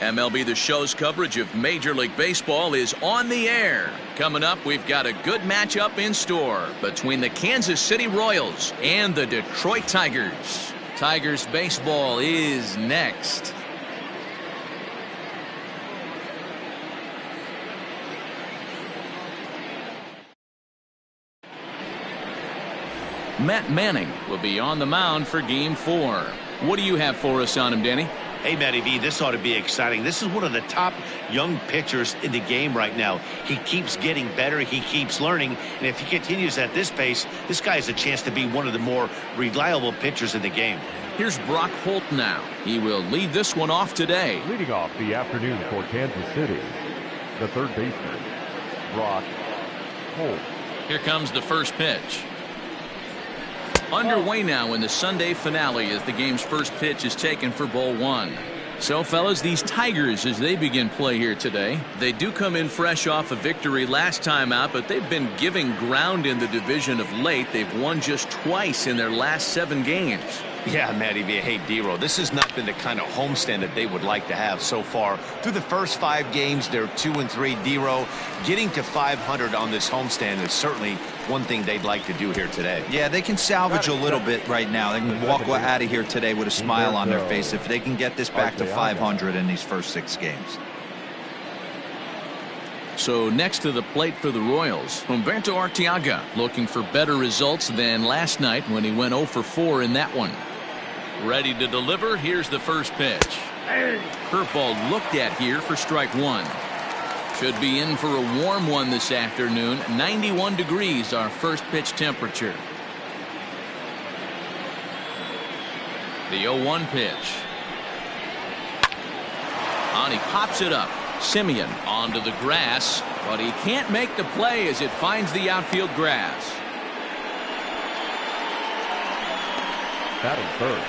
MLB The Show's coverage of Major League Baseball is on the air. Coming up, we've got a good matchup in store between the Kansas City Royals and the Detroit Tigers. Tigers baseball is next. Matt Manning will be on the mound for Game 4. What do you have for us on him, Danny? Hey, Matty V, this ought to be exciting. This is one of the top young pitchers in the game right now. He keeps getting better. He keeps learning. And if he continues at this pace, this guy has a chance to be one of the more reliable pitchers in the game. Here's Brock Holt now. He will lead this one off today. Leading off the afternoon for Kansas City, the third baseman, Brock Holt. Here comes the first pitch. Underway now in the Sunday finale as the game's first pitch is taken for ball one. So, fellas, these Tigers, as they begin play here today, they do come in fresh off a victory last time out, but they've been giving ground in the division of late. They've won just twice in their last 7 games. Yeah, Matty V. Hey, D-Row, this has not been the kind of homestand that they would like to have so far. Through the first 5 games, they're 2-3. D-Row, getting to 500 on this homestand is certainly one thing they'd like to do here today. Yeah, they can salvage a little bit right now. They can walk out of here today with a smile on their face if they can get this back to 500 in these first 6 games. So next to the plate for the Royals, Humberto Arteaga looking for better results than last night when he went 0 for 4 in that one. Ready to deliver. Here's the first pitch. Curveball looked at here for strike 1. Should be in for a warm one this afternoon. 91 degrees our first pitch temperature. The 0-1 pitch. And he pops it up. Simeon onto the grass, but he can't make the play as it finds the outfield grass. Batting third,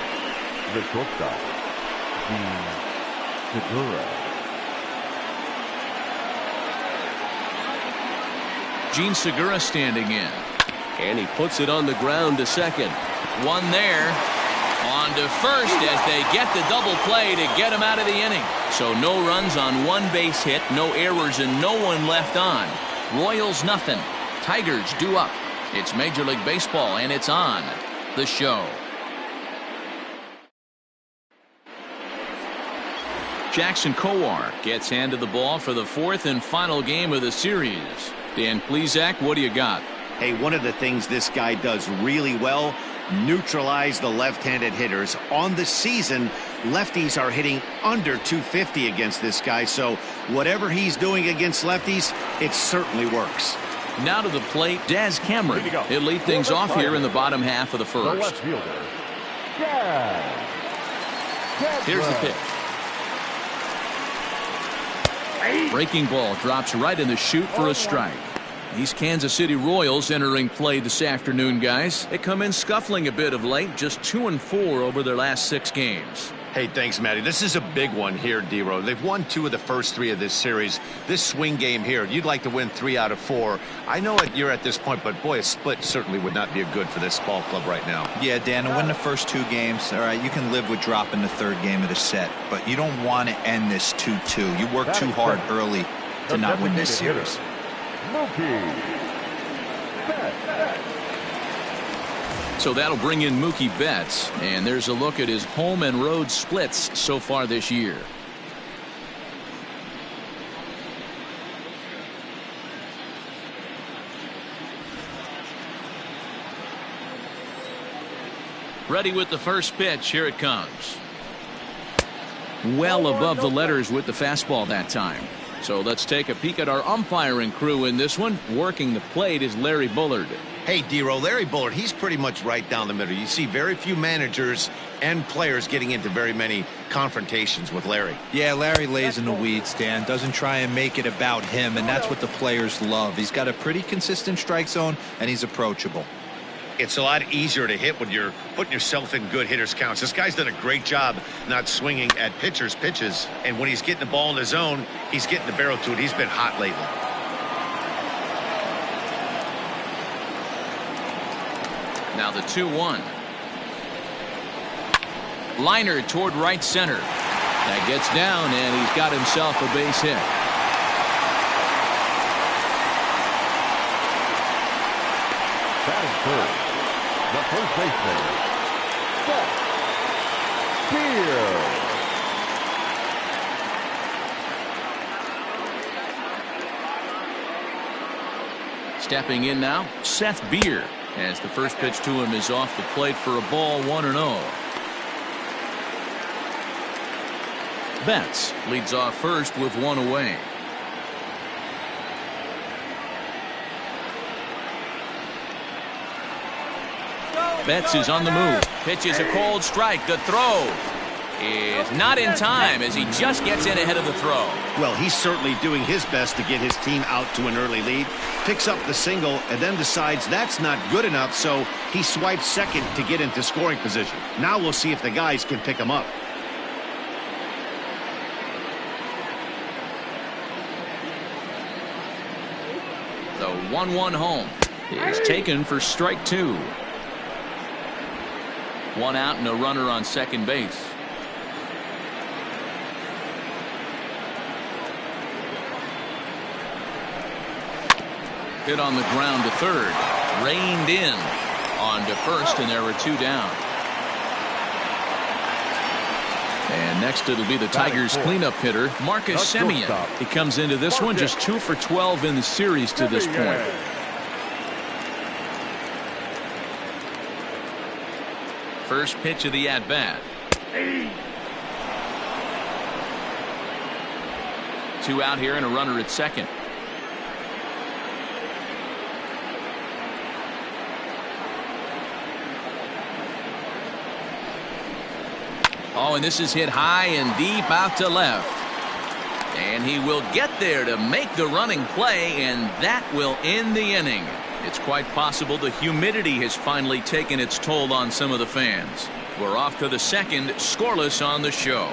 the shortstop, Segura. Gene Segura standing in. And he puts it on the ground to second. One there. On to first as they get the double play to get him out of the inning. So no runs on 1 base hit, no errors, and no one left on. Royals nothing. Tigers due up. It's Major League Baseball, and it's on the show. Jackson Kowar gets handed the ball for the 4th and final game of the series. Dan Plesac, what do you got? Hey, one of the things this guy does really well, neutralize the left-handed hitters. On the season, lefties are hitting under 250 against this guy, so whatever he's doing against lefties, it certainly works. Now to the plate, Daz Cameron. He'll lead things off here in the bottom half of the first. The left fielder, Here's the pitch. Breaking ball drops right in the chute for a strike. These Kansas City Royals entering play this afternoon, guys. They come in scuffling a bit of late, just 2-4 over their last 6 games. Hey, thanks, Matty. This is a big one here, D-Row. They've won 2 of the first 3 of this series. This swing game here, you'd like to win 3 out of 4. I know you're at this point, but boy, a split certainly would not be good for this ball club right now. Yeah, Dan, to win the first 2 games, all right, you can live with dropping the 3rd game of the set, but you don't want to end this 2-2. You work too hard early to not win this series. So that'll bring in Mookie Betts, and there's a look at his home and road splits so far this year. Ready with the first pitch. Here it comes. Well above the letters with the fastball that time. So let's take a peek at our umpiring crew in this one. Working the plate is Larry Bullard. Hey, D-Row, Larry Bullard, he's pretty much right down the middle. You see very few managers and players getting into very many confrontations with Larry. Yeah, Larry lays in the weeds, Dan. Doesn't try and make it about him, and that's what the players love. He's got a pretty consistent strike zone, and he's approachable. It's a lot easier to hit when you're putting yourself in good hitters' counts. This guy's done a great job not swinging at pitchers' pitches, and when he's getting the ball in the zone, he's getting the barrel to it. He's been hot lately. Now the 2-1. Liner toward right center. That gets down, and he's got himself a base hit. Batting third, the first baseman, Seth Beer. Stepping in now, Seth Beer, as the first pitch to him is off the plate for a ball, 1-0. Betts leads off first with one away. Betts is on the move. Pitches a cold strike. The throw is not in time as he just gets in ahead of the throw. Well, he's certainly doing his best to get his team out to an early lead. Picks up the single and then decides that's not good enough, so he swipes second to get into scoring position. Now we'll see if the guys can pick him up. The 1-1 home is taken for strike two. One out and a runner on second base. Hit on the ground to third. Reined in on to first, and there were two down. And next it'll be the Tigers cleanup hitter, Marcus Semien. He comes into this one just 2 for 12 in the series to this point. First pitch of the at-bat. Two out here and a runner at second. Oh, and this is hit high and deep out to left. And he will get there to make the running play, and that will end the inning. It's quite possible the humidity has finally taken its toll on some of the fans. We're off to the second, scoreless on the show.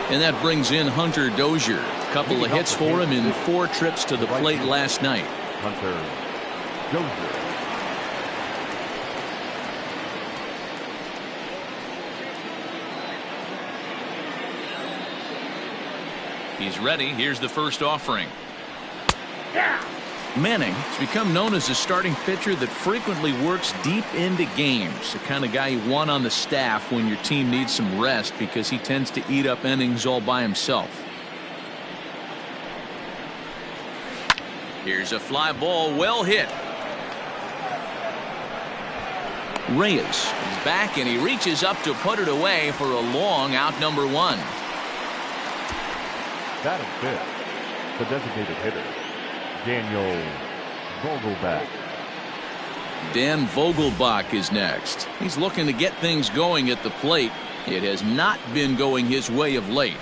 And that brings in Hunter Dozier. A couple of hits for him in 4 trips to the plate last night. Hunter Dozier. He's ready. Here's the first offering. Manning has become known as a starting pitcher that frequently works deep into games. The kind of guy you want on the staff when your team needs some rest because he tends to eat up innings all by himself. Here's a fly ball, well hit. Reyes is back and he reaches up to put it away for a long out, number 1. Batting fifth, the designated hitter, Daniel Vogelbach. Dan Vogelbach is next. He's looking to get things going at the plate. It has not been going his way of late.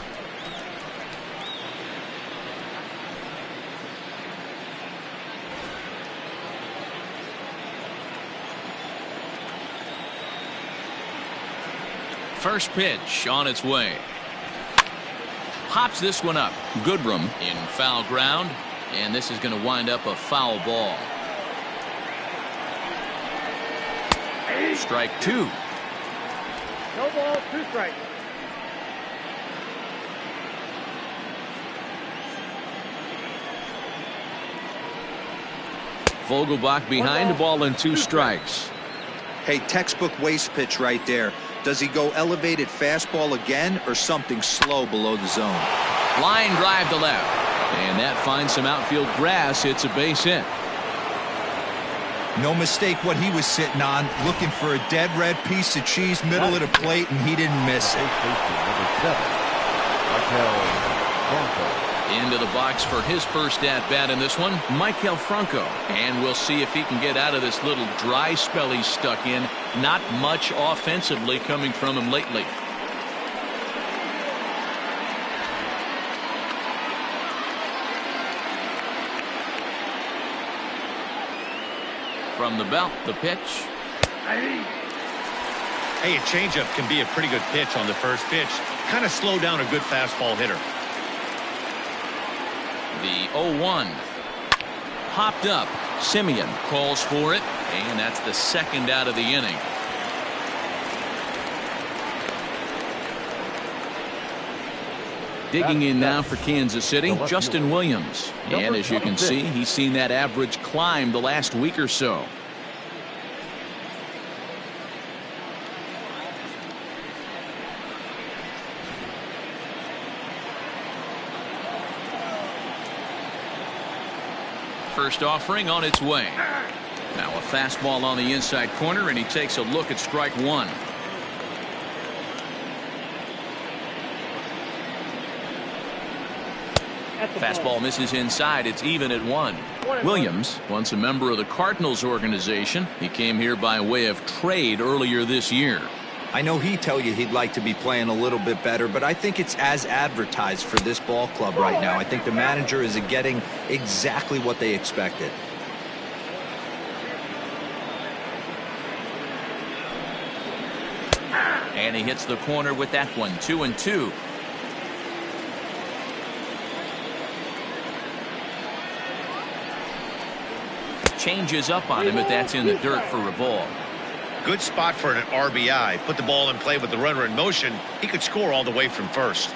First pitch on its way. Pops this one up. Goodrum in foul ground, and this is going to wind up a foul ball. Strike 2. No ball, 2 strikes. Vogelbach behind the ball and 2 strikes. Hey, textbook waste pitch right there. Does he go elevated fastball again or something slow below the zone? Line drive to left. And that finds some outfield grass. It's a base hit. No mistake what he was sitting on, looking for a dead red piece of cheese middle of the plate, and he didn't miss it. Into the box for his first at-bat in this one, Maikel Franco. And we'll see if he can get out of this little dry spell he's stuck in. Not much offensively coming from him lately. From the belt, the pitch. Hey, a changeup can be a pretty good pitch on the first pitch. Kind of slow down a good fastball hitter. The 0-1. Popped up. Simeon calls for it, and that's the second out of the inning. Digging in now for Kansas City, Justin Williams. And as you can see, he's seen that average climb the last week or so. First offering on its way. Now a fastball on the inside corner, and he takes a look at strike one. Fastball misses inside. It's even at 1. Williams, once a member of the Cardinals organization. He came here by way of trade earlier this year. I know he'd tell you he'd like to be playing a little bit better, but I think it's as advertised for this ball club right now. I think the manager is getting exactly what they expected. And he hits the corner with that one. 2-2. Changes up on him, but that's in the dirt for a ball. Good spot for an RBI. Put the ball in play with the runner in motion. He could score all the way from first.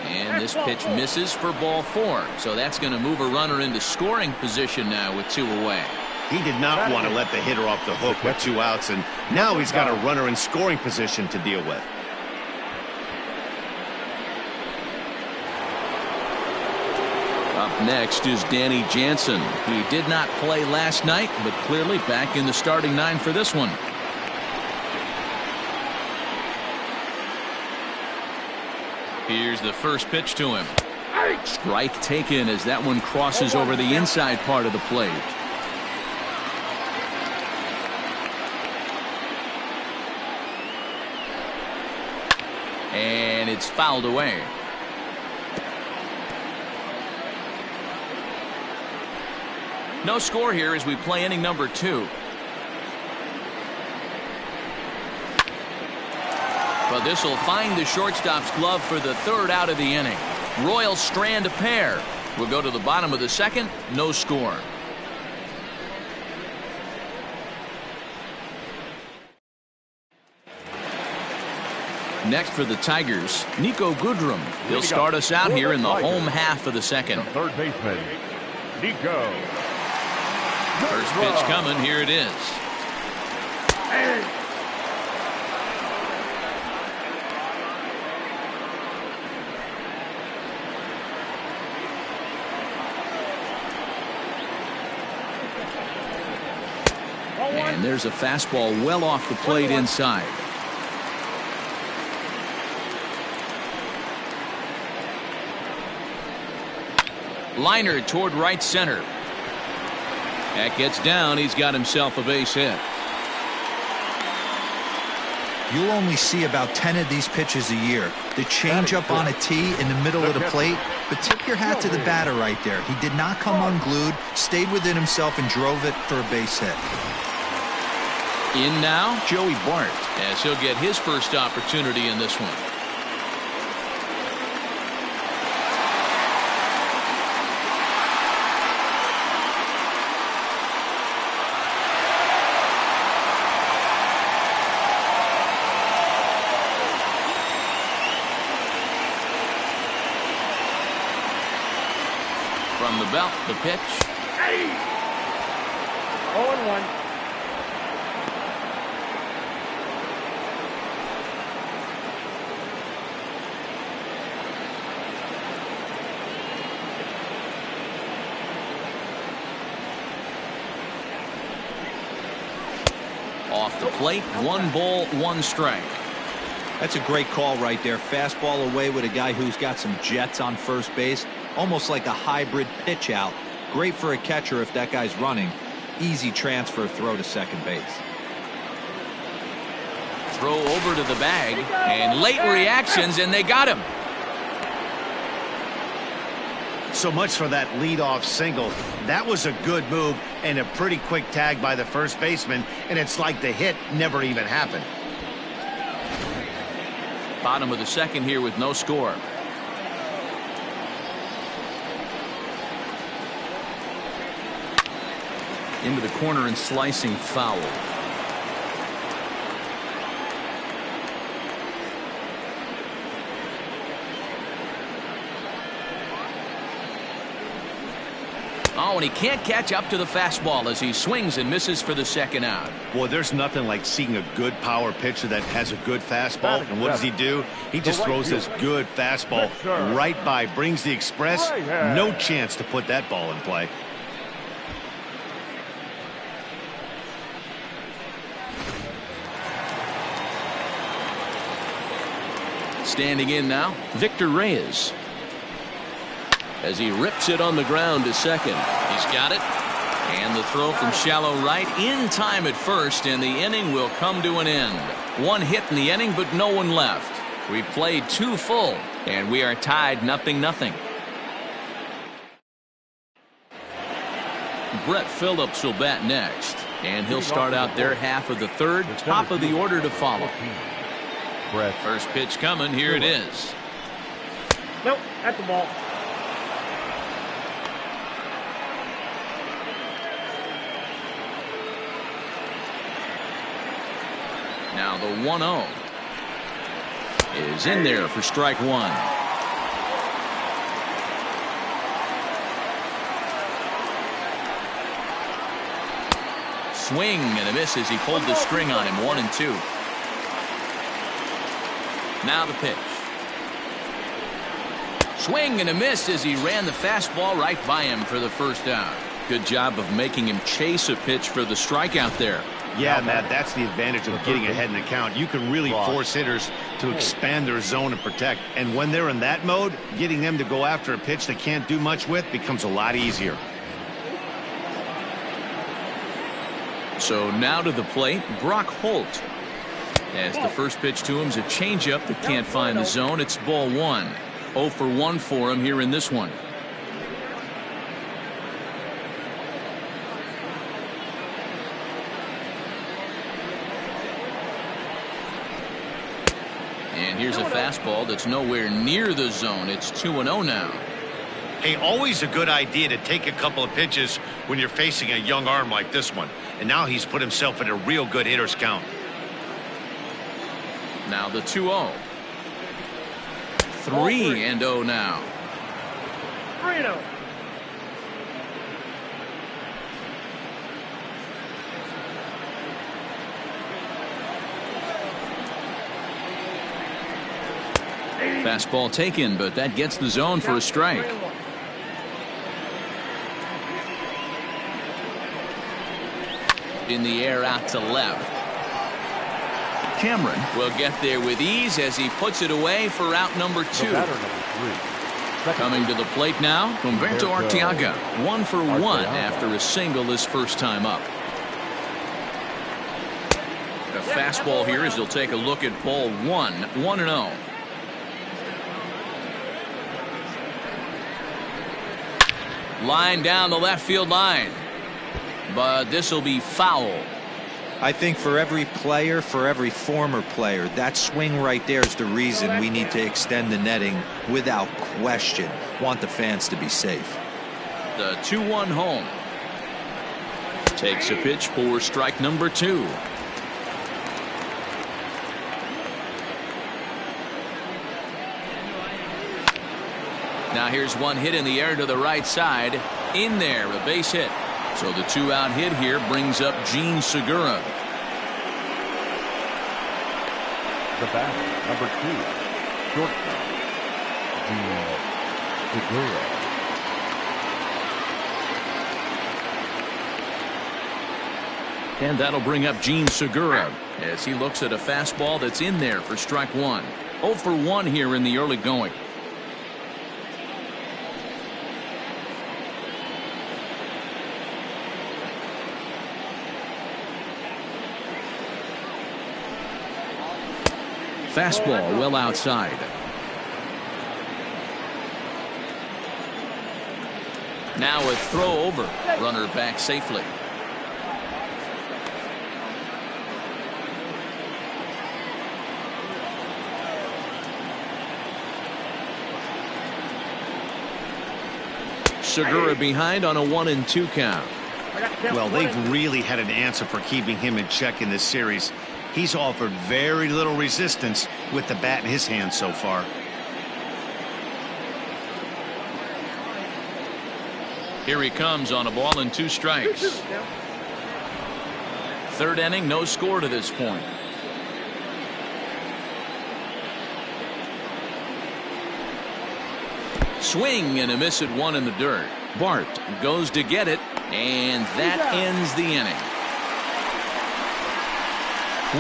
And this pitch misses for ball 4. So that's going to move a runner into scoring position now with 2 away. He did not want to let the hitter off the hook with 2 outs, and now he's got a runner in scoring position to deal with. Up next is Danny Jansen. He did not play last night, but clearly back in the starting 9 for this one. Here's the first pitch to him. Strike taken as that one crosses over the inside part of the plate. And it's fouled away. No score here as we play inning number 2. But this will find the shortstop's glove for the 3rd out of the inning. Royals strand a pair. We'll go to the bottom of the 2nd. No score. Next for the Tigers, Nico Goodrum. He'll start us out here in the home half of the 2nd. Third baseman, Nico. First pitch coming. Here it is. And there's a fastball well off the plate inside. Liner toward right center. That gets down. He's got himself a base hit. You'll only see about 10 of these pitches a year. The changeup on a tee in the middle of the plate. But tip your hat to the batter right there. He did not come unglued, stayed within himself, and drove it for a base hit. In now, Joey Bart, as he'll get his first opportunity in this one. From the belt, the pitch. 0-1. Off the plate, 1 ball, 1 strike. That's a great call right there. Fastball away with a guy who's got some jets on first base. Almost like a hybrid pitch out. Great for a catcher if that guy's running. Easy transfer throw to second base. Throw over to the bag, and late reactions, and they got him. So much for that leadoff single. That was a good move and a pretty quick tag by the first baseman, and it's like the hit never even happened. Bottom of the 2nd here with no score. into the corner and slicing foul. Oh, and he can't catch up to the fastball as he swings and misses for the second out. Boy, there's nothing like seeing a good power pitcher that has a good fastball. And what does he do? He just throws this good fastball right by, brings the express. No chance to put that ball in play. Standing in now, Victor Reyes. As he rips it on the ground to second. He's got it. And the throw from shallow right in time at first, and the inning will come to an end. One hit in the inning, but no one left. We played 2 full, and we are tied 0-0. Brett Phillips will bat next, and he'll start out their half of the third, top of the order to follow. First pitch coming. Here it is. Nope, at the ball. Now the 1-0 is in there for strike one. Swing and a miss as he pulled the string on him. 1-2. Now the pitch. Swing and a miss as he ran the fastball right by him for the first out. Good job of making him chase a pitch for the strikeout there. Yeah, Matt, that's the advantage of getting ahead in the count. You can really force hitters to expand their zone and protect. And when they're in that mode, getting them to go after a pitch they can't do much with becomes a lot easier. So now to the plate, Brock Holt. As the first pitch to him is a changeup that can't find the zone. It's ball 1. 0 for 1 for him here in this one. And here's a fastball that's nowhere near the zone. It's 2-0 now. Hey, always a good idea to take a couple of pitches when you're facing a young arm like this one. And now he's put himself in a real good hitter's count. Now the 2-0. 3-0 now. 3-0. Fastball taken, but that gets the zone for a strike. In the air out to left. Cameron will get there with ease as he puts it away for out number 2. Coming to the plate now, Humberto Arteaga. 1 for 1 after a single his first time up. A fastball here as he'll take a look at ball 1. 1-0. Line down the left field line. But this will be foul. I think for every player, for every former player, that swing right there is the reason we need to extend the netting without question. Want the fans to be safe. The 2-1 home. Takes a pitch for strike number 2. Now here's one hit in the air to the right side. In there, a base hit. So the 2-out hit here brings up Gene Segura. The batter, number 2, shortstop, Gene Segura. And that'll bring up Gene Segura as he looks at a fastball that's in there for strike 1. 0 for 1 here in the early going. Fastball well outside. Now a throw over. Runner back safely. Segura behind on a 1-2 count. Well, they've really had an answer for keeping him in check in this series. He's offered very little resistance with the bat in his hand so far. Here he comes on a ball and 2 strikes. Third inning, no score to this point. Swing and a miss at 1 in the dirt. Bart goes to get it, and that ends the inning.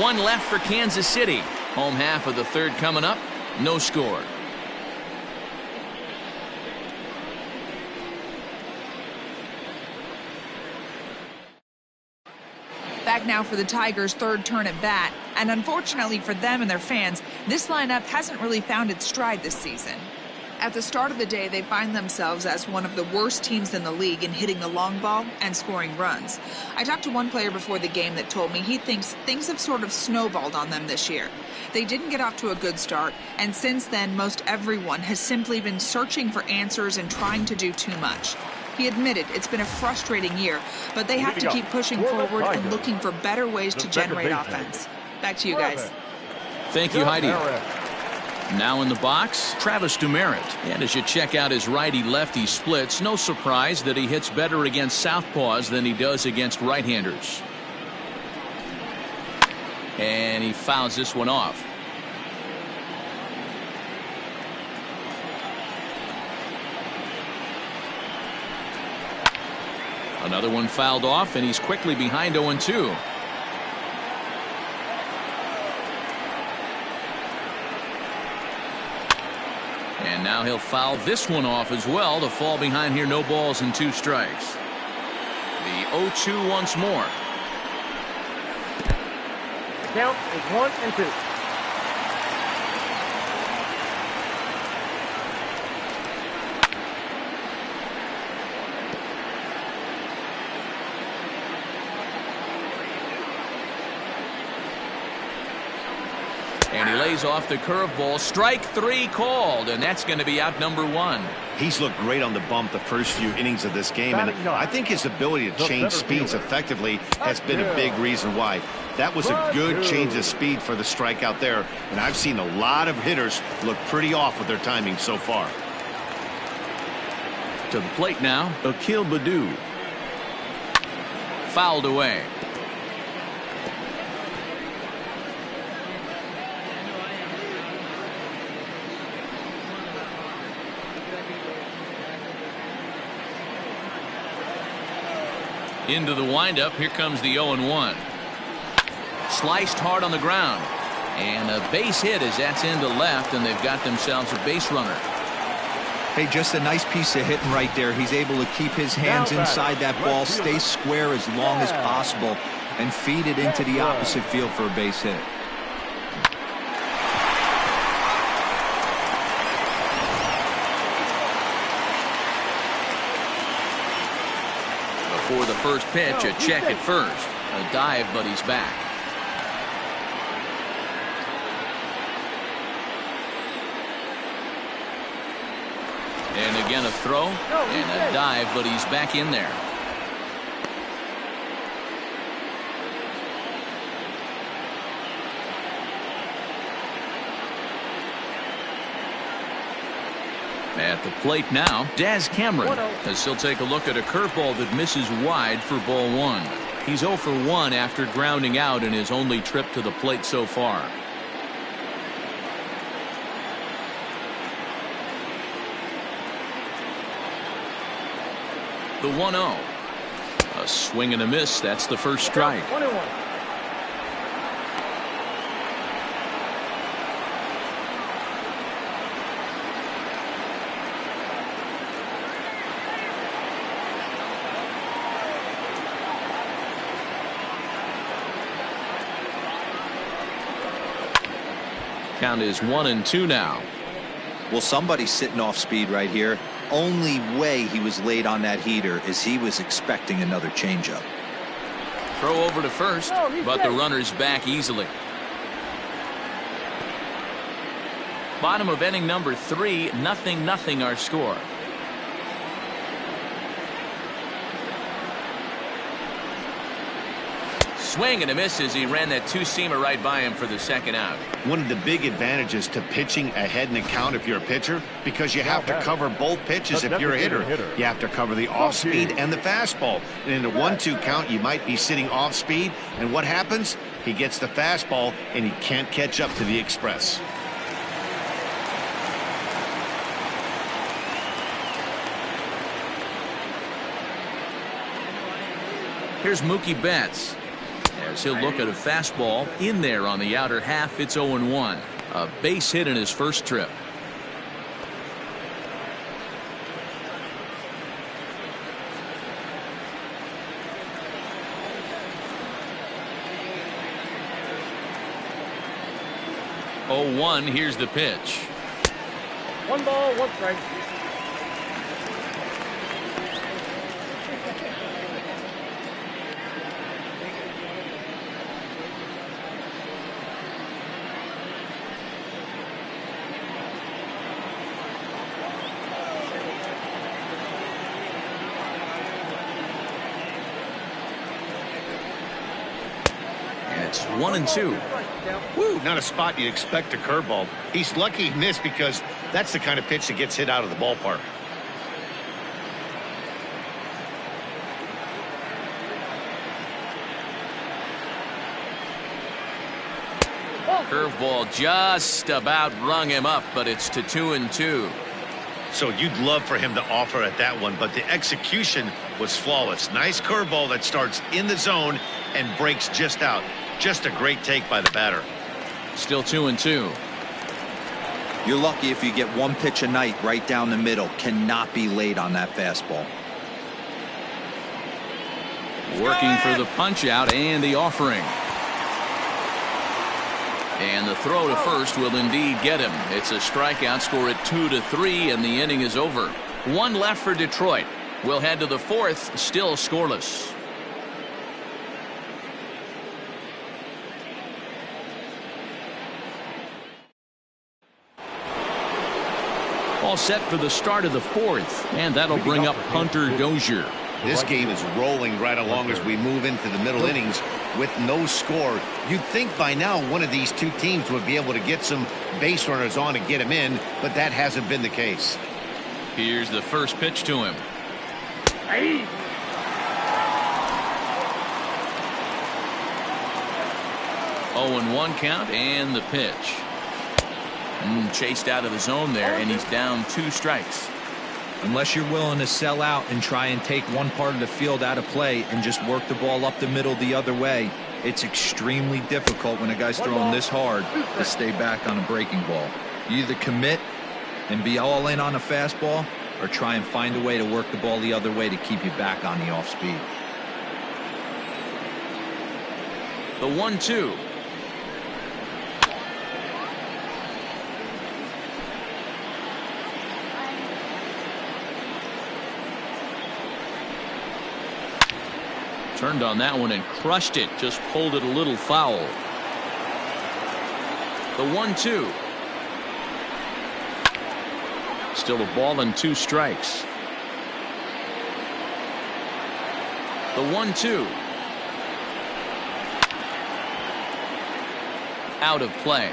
1 left for Kansas City. Home half of the third coming up. No score. Back now for the Tigers' third turn at bat, and unfortunately for them and their fans, this lineup hasn't really found its stride this season. At the start of the day, they find themselves as one of the worst teams in the league in hitting the long ball and scoring runs. I talked to one player before the game that told me he thinks things have sort of snowballed on them this year. They didn't get off to a good start, and since then, most everyone has simply been searching for answers and trying to do too much. He admitted it's been a frustrating year, but they have to keep pushing forward and looking for better ways to generate offense. Back to you guys. Thank you, Heidi. Now in the box, Travis Dumerit. And as you check out his righty-lefty splits, no surprise that he hits better against southpaws than he does against right-handers. And he fouls this one off. Another one fouled off, and he's quickly behind 0-2. And now he'll foul this one off as well to fall behind here. No balls and 2 strikes. The 0-2 once more. Count is 1-2. And he lays off the curveball. Strike 3 called, and that's going to be out number 1. He's looked great on the bump the first few innings of this game, and I think his ability to change speeds effectively has been a big reason why. That was a good change of speed for the strikeout there, and I've seen a lot of hitters look pretty off with their timing so far. To the plate now, Akil Baddoo. Fouled away. Into the windup. Here comes the 0-1. Sliced hard on the ground. And a base hit as that's into left, and they've got themselves a base runner. Hey, just a nice piece of hitting right there. He's able to keep his hands inside that ball, stay square as long as possible, and feed it into the opposite field for a base hit. For the first pitch, a check at first. A dive, but he's back. And again a throw and a dive, but he's back in there. At the plate now, Daz Cameron, as he'll take a look at a curveball that misses wide for ball 1. He's 0 for 1 after grounding out in his only trip to the plate so far. The 1-0. A swing and a miss. That's the first strike. 21. Count is 1-2 now. Well, somebody's sitting off speed right here. Only way he was late on that heater is he was expecting another changeup. Throw over to first, but the runner's back easily. Bottom of inning number 3, 0-0 our score. swing and a miss as he ran that two-seamer right by him for the second out. One of the big advantages to pitching ahead in the count if you're a pitcher, because you have to cover both pitches if you're a hitter. You have to cover the off-speed and the fastball. And in a 1-2 count, you might be sitting off-speed, and what happens? He gets the fastball, and he can't catch up to the express. Here's Mookie Betts. As he'll look at a fastball in there on the outer half. It's 0-1. A base hit in his first trip. Oh, 1. Here's the pitch. 1 ball, 1 strike. It's 1-2. Woo, not a spot you'd expect a curveball. He's lucky he missed because that's the kind of pitch that gets hit out of the ballpark. Curveball just about rung him up, but it's to 2-2. So you'd love for him to offer at that one, but the execution was flawless. Nice curveball that starts in the zone and breaks just out. Just a great take by the batter. Still 2-2. You're lucky if you get one pitch a night right down the middle. Cannot be late on that fastball. Working for the punch out and the offering. And the throw to first will indeed get him. It's a strikeout, score at 2-3, and the inning is over. 1 left for Detroit. We'll head to the 4th, still scoreless. All set for the start of the 4th, and that'll bring up Hunter Dozier. This game is rolling right along as we move into the middle innings with no score. You'd think by now one of these two teams would be able to get some base runners on and get him in, but that hasn't been the case. Here's the first pitch to him. 0-1 count and the pitch. Chased out of the zone there, and he's down 2 strikes. Unless you're willing to sell out and try and take one part of the field out of play and just work the ball up the middle the other way, it's extremely difficult when a guy's throwing this hard to stay back on a breaking ball. You either commit and be all in on a fastball or try and find a way to work the ball the other way to keep you back on the off speed. The 1-2. Turned on that one and crushed it. Just pulled it a little foul. The 1-2. Still a ball and 2 strikes. The 1-2. Out of play.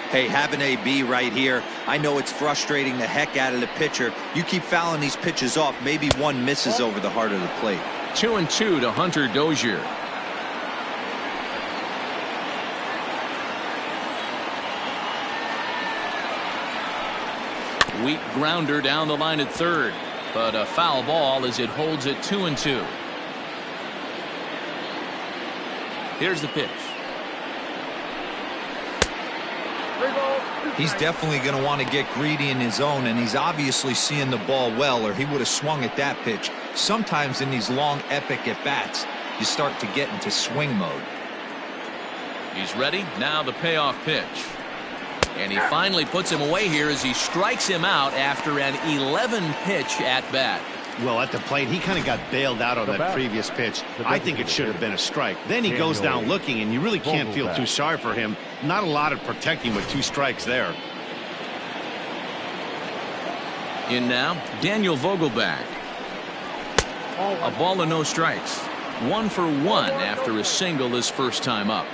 Hey, have an AB right here. I know it's frustrating the heck out of the pitcher. You keep fouling these pitches off. Maybe one misses over the heart of the plate. 2-2 to Hunter Dozier. Weak grounder down the line at third, but a foul ball as it holds it 2-2. Here's the pitch. He's definitely going to want to get greedy in his own, and he's obviously seeing the ball well, or he would have swung at that pitch. Sometimes in these long epic at-bats, you start to get into swing mode. He's ready. Now the payoff pitch. And he finally puts him away here as he strikes him out after an 11-pitch at-bat. Well, at the plate, he kind of got bailed out on that previous pitch. I think it should have been a strike. Then he goes down looking, and you really can't feel too sorry for him. Not a lot of protecting with 2 strikes there. In now, Daniel Vogelback. A ball and no strikes. 1 for 1 after a single his first time up.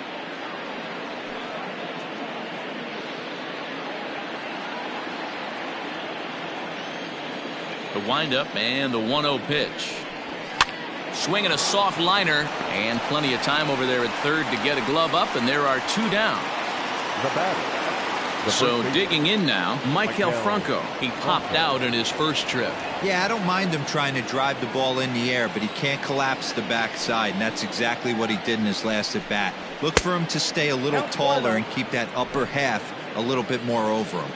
The windup and the 1-0 pitch. Swinging a soft liner, and plenty of time over there at third to get a glove up, and there are 2 down. The batter. So digging in now, Michael Franco. He popped out in his first trip. Yeah, I don't mind him trying to drive the ball in the air, but he can't collapse the backside, and that's exactly what he did in his last at bat. Look for him to stay a little taller and keep that upper half a little bit more over him.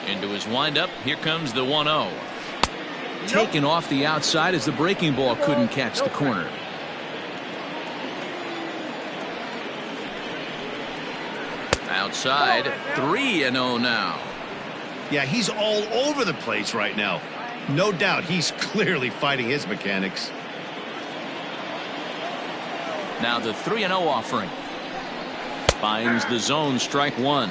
Into his windup, here comes the 1-0. Taken off the outside as the breaking ball couldn't catch the corner. Outside, 3-0 now. Yeah, he's all over the place right now. No doubt he's clearly fighting his mechanics. Now the 3-0 offering. Finds the zone, strike 1.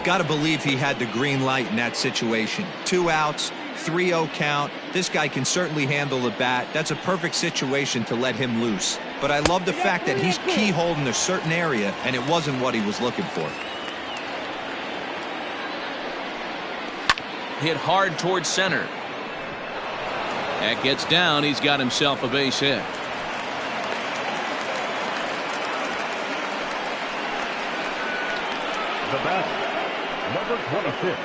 Got to believe he had the green light in that situation. 2 outs, 3-0 count. This guy can certainly handle the bat. That's a perfect situation to let him loose. But I love the fact that he's keyholed in a certain area, and it wasn't what he was looking for. Hit hard towards center. That gets down. He's got himself a base hit. The batter, number 26.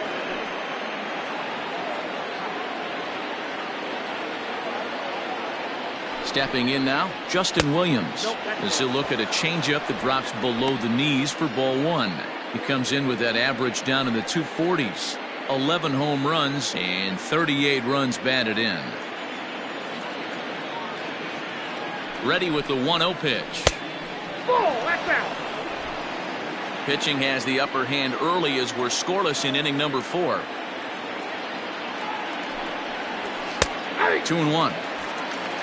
Stepping in now, Justin Williams. As he'll look at a changeup that drops below the knees for ball 1. He comes in with that average down in the 240s. 11 home runs and 38 runs batted in. Ready with the 1-0 pitch. Pitching has the upper hand early as we're scoreless in inning number 4. 2-1.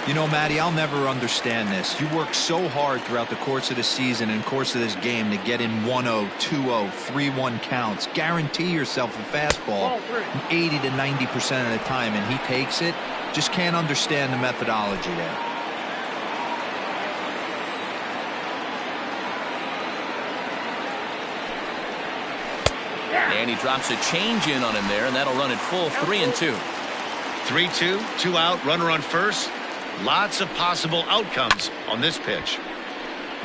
You know, Matty, I'll never understand this. You work so hard throughout the course of the season and course of this game to get in 1-0, 2-0, 3-1 counts. Guarantee yourself a fastball 80 to 90% of the time, and he takes it. Just can't understand the methodology there. And he drops a change in on him there, and that'll run it full 3-2. 3-2, 2 out, runner on first. Lots of possible outcomes on this pitch.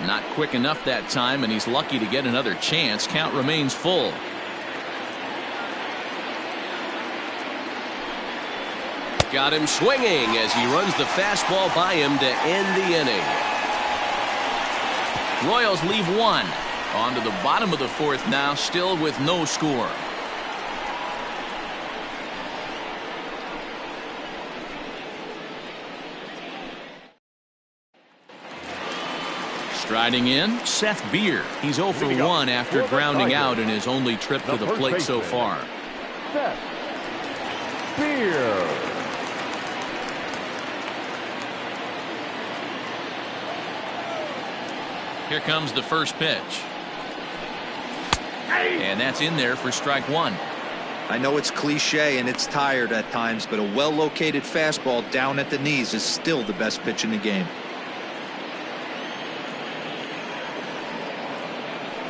Not quick enough that time, and he's lucky to get another chance. Count remains full. Got him swinging as he runs the fastball by him to end the inning. Royals leave 1. On to the bottom of the 4th now, still with no score. Striding in, Seth Beer. He's 0 for 1 after grounding out in his only trip to the plate so far. Seth Beer. Here comes the first pitch. And that's in there for strike 1. I know it's cliche and it's tired at times, but a well-located fastball down at the knees is still the best pitch in the game.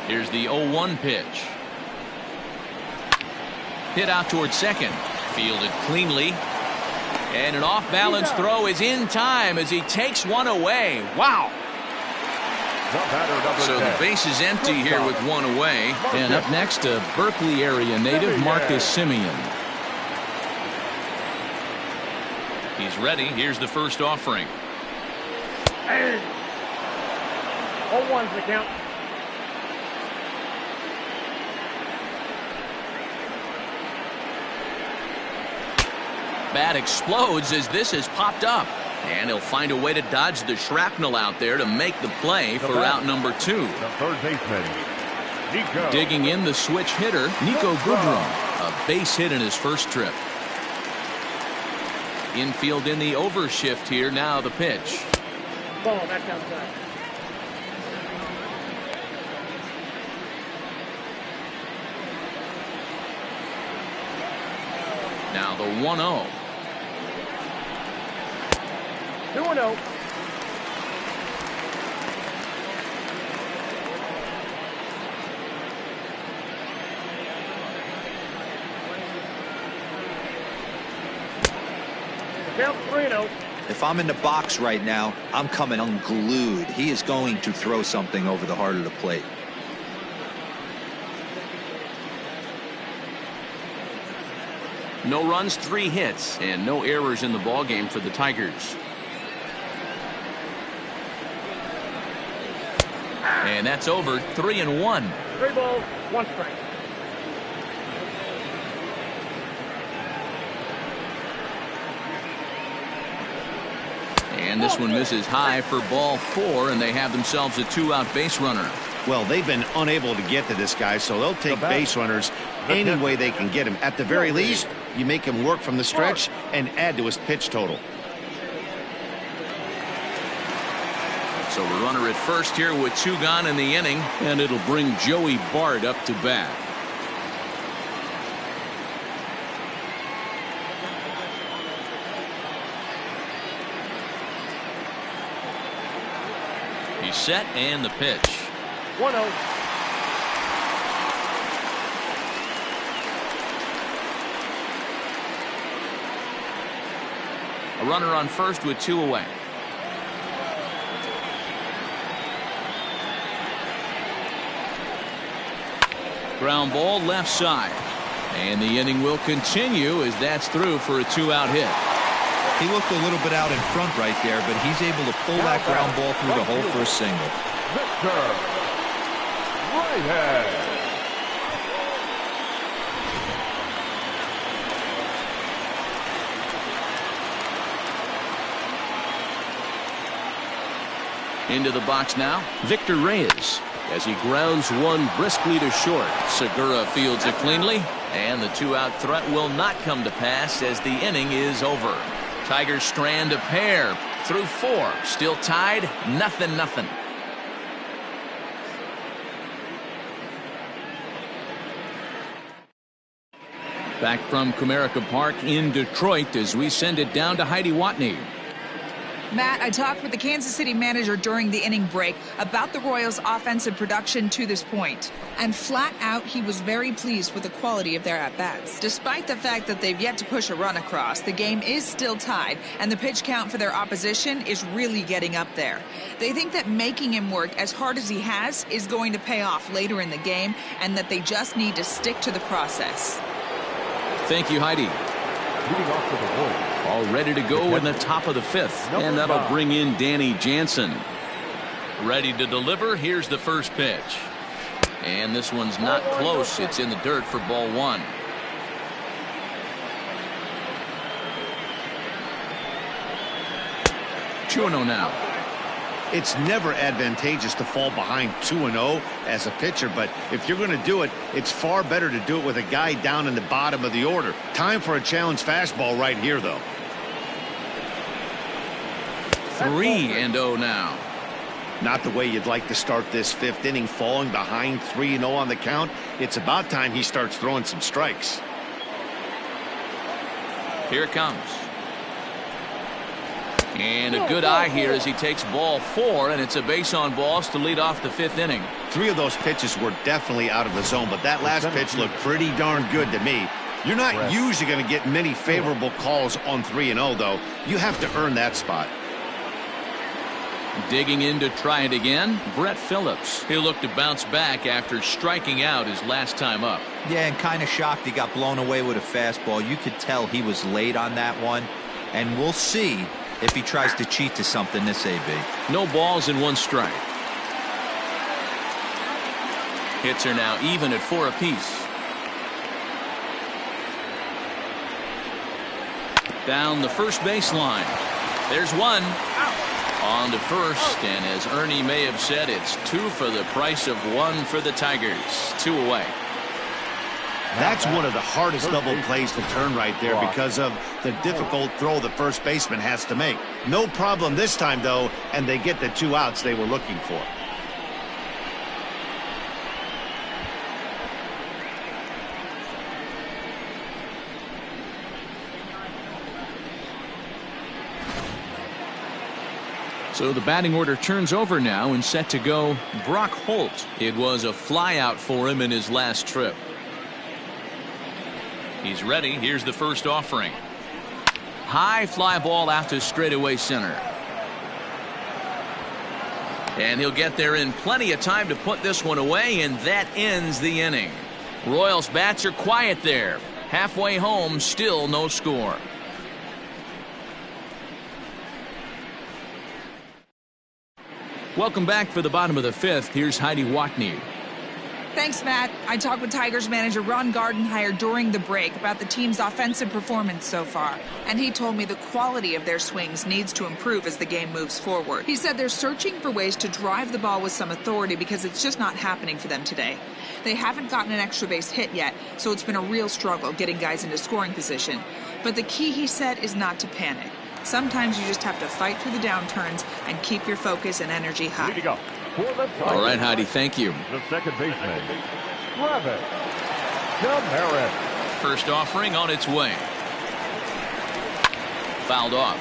Here's the 0-1 pitch. Hit out towards second. Fielded cleanly. And an off-balance throw is in time as he takes one away. Wow. So the base is empty here with 1 away. And up next, a Berkeley area native, Marcus Simeon. He's ready. Here's the first offering. 0-1's the count. Bat explodes as this has popped up. And he'll find a way to dodge the shrapnel out there to make the play for out number 2. The third baseman, Nico. Digging in, the switch hitter, Nico Goodrum. A base hit in his first trip. Infield in the overshift here. Now the pitch. Ball, that's outside. Now the 1-0. 2-0. Count 3-0. If I'm in the box right now, I'm coming unglued. He is going to throw something over the heart of the plate. No runs, 3 hits, and no errors in the ballgame for the Tigers. And that's over. 3-1. 3 balls, 1 strike. And this one misses high for ball 4, and they have themselves a 2-out base runner. Well, they've been unable to get to this guy, so they'll take base runners any way they can get him. At the very least, you make him work from the stretch and add to his pitch total. So a runner at first here with 2 gone in the inning, and it'll bring Joey Bart up to bat. He's set, and the pitch. 1-0. A runner on first with 2 away. Ground ball left side. And the inning will continue as that's through for a 2-out hit. He looked a little bit out in front right there, but he's able to pull that ground ball through the hole for a single. Victor, right-hand. Into the box now, Victor Reyes, as he grounds one briskly to short. Segura fields it cleanly, and the 2-out threat will not come to pass as the inning is over. Tigers strand a pair through 4, still tied, 0-0. Back from Comerica Park in Detroit as we send it down to Heidi Watney. Matt, I talked with the Kansas City manager during the inning break about the Royals' offensive production to this point. And flat out, he was very pleased with the quality of their at-bats. Despite the fact that they've yet to push a run across, the game is still tied, and the pitch count for their opposition is really getting up there. They think that making him work as hard as he has is going to pay off later in the game, and that they just need to stick to the process. Thank you, Heidi. Leading off for the Royals. All ready to go in the top of the 5th. And that'll bring in Danny Jansen. Ready to deliver. Here's the first pitch. And this one's not close. It's in the dirt for ball 1. Two-0 now. It's never advantageous to fall behind 2-0 as a pitcher, but if you're going to do it, it's far better to do it with a guy down in the bottom of the order. Time for a challenge fastball right here, though. 3-0 now. Not the way you'd like to start this 5th inning, falling behind 3-0 on the count. It's about time he starts throwing some strikes. Here it comes. And a good eye here as he takes ball 4, and it's a base on balls to lead off the 5th inning. 3 of those pitches were definitely out of the zone, but that last pitch looked pretty darn good to me. You're not usually going to get many favorable calls on 3-0, though. You have to earn that spot. Digging in to try it again, Brett Phillips. He'll look to bounce back after striking out his last time up. Yeah, and kind of shocked he got blown away with a fastball. You could tell he was late on that one, and we'll see if he tries to cheat to something this AB. No balls and 1 strike. Hits are now even at 4 apiece. Down the first baseline. There's 1. On to first, and as Ernie may have said, it's 2 for the price of 1 for the Tigers. 2 away. That's one of the hardest double plays to turn right there because of the difficult throw the first baseman has to make. No problem this time, though, and they get the 2 outs they were looking for. So the batting order turns over now and set to go Brock Holt. It was a flyout for him in his last trip. He's ready. Here's the first offering. High fly ball out to straightaway center. And he'll get there in plenty of time to put this one away, and that ends the inning. Royals bats are quiet there. Halfway home, still no score. Welcome back for the bottom of the fifth. Here's Heidi Watney. Thanks, Matt. I talked with Tigers manager Ron Gardenhire during the break about the team's offensive performance so far, and he told me the quality of their swings needs to improve as the game moves forward. He said they're searching for ways to drive the ball with some authority because it's just not happening for them today. They haven't gotten an extra base hit yet, so it's been a real struggle getting guys into scoring position. But the key, he said, is not to panic. Sometimes you just have to fight through the downturns and keep your focus and energy high. Here you go. All right, Heidi, thank you. The second baseman, Travis Harris. First offering on its way. Fouled off.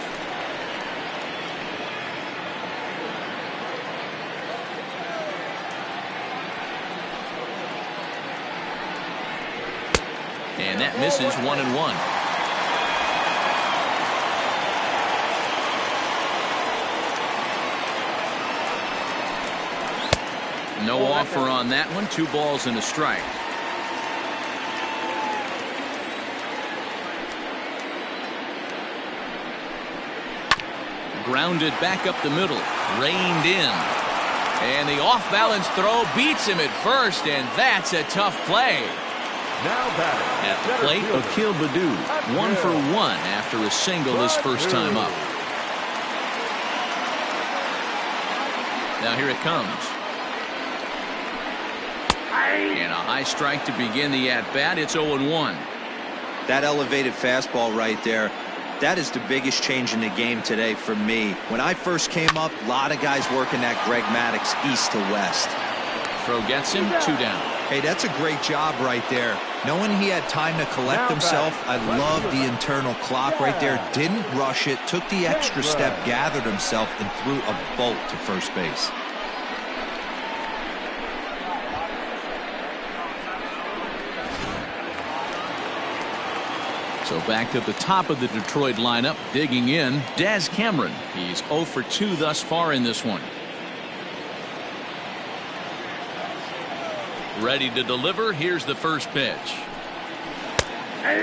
And that misses 1-1. No offer on that one. 2 balls and a strike. Grounded back up the middle. Reined in. And the off-balance throw beats him at first, and that's a tough play. Now batting at the plate, Akil Baddoo, 1 for 1 after a single his first time up. Now here it comes. And a high strike to begin the at-bat. It's 0-1. That elevated fastball right there, that is the biggest change in the game today for me. When I first came up, a lot of guys working that Greg Maddux east to west. Throw gets him, 2 down. Hey, that's a great job right there. Knowing he had time to collect himself, I love the internal clock right there. Didn't rush it, took the extra step, gathered himself, and threw a bolt to first base. So back to the top of the Detroit lineup, digging in, Daz Cameron. He's 0 for 2 thus far in this one. Ready to deliver. Here's the first pitch.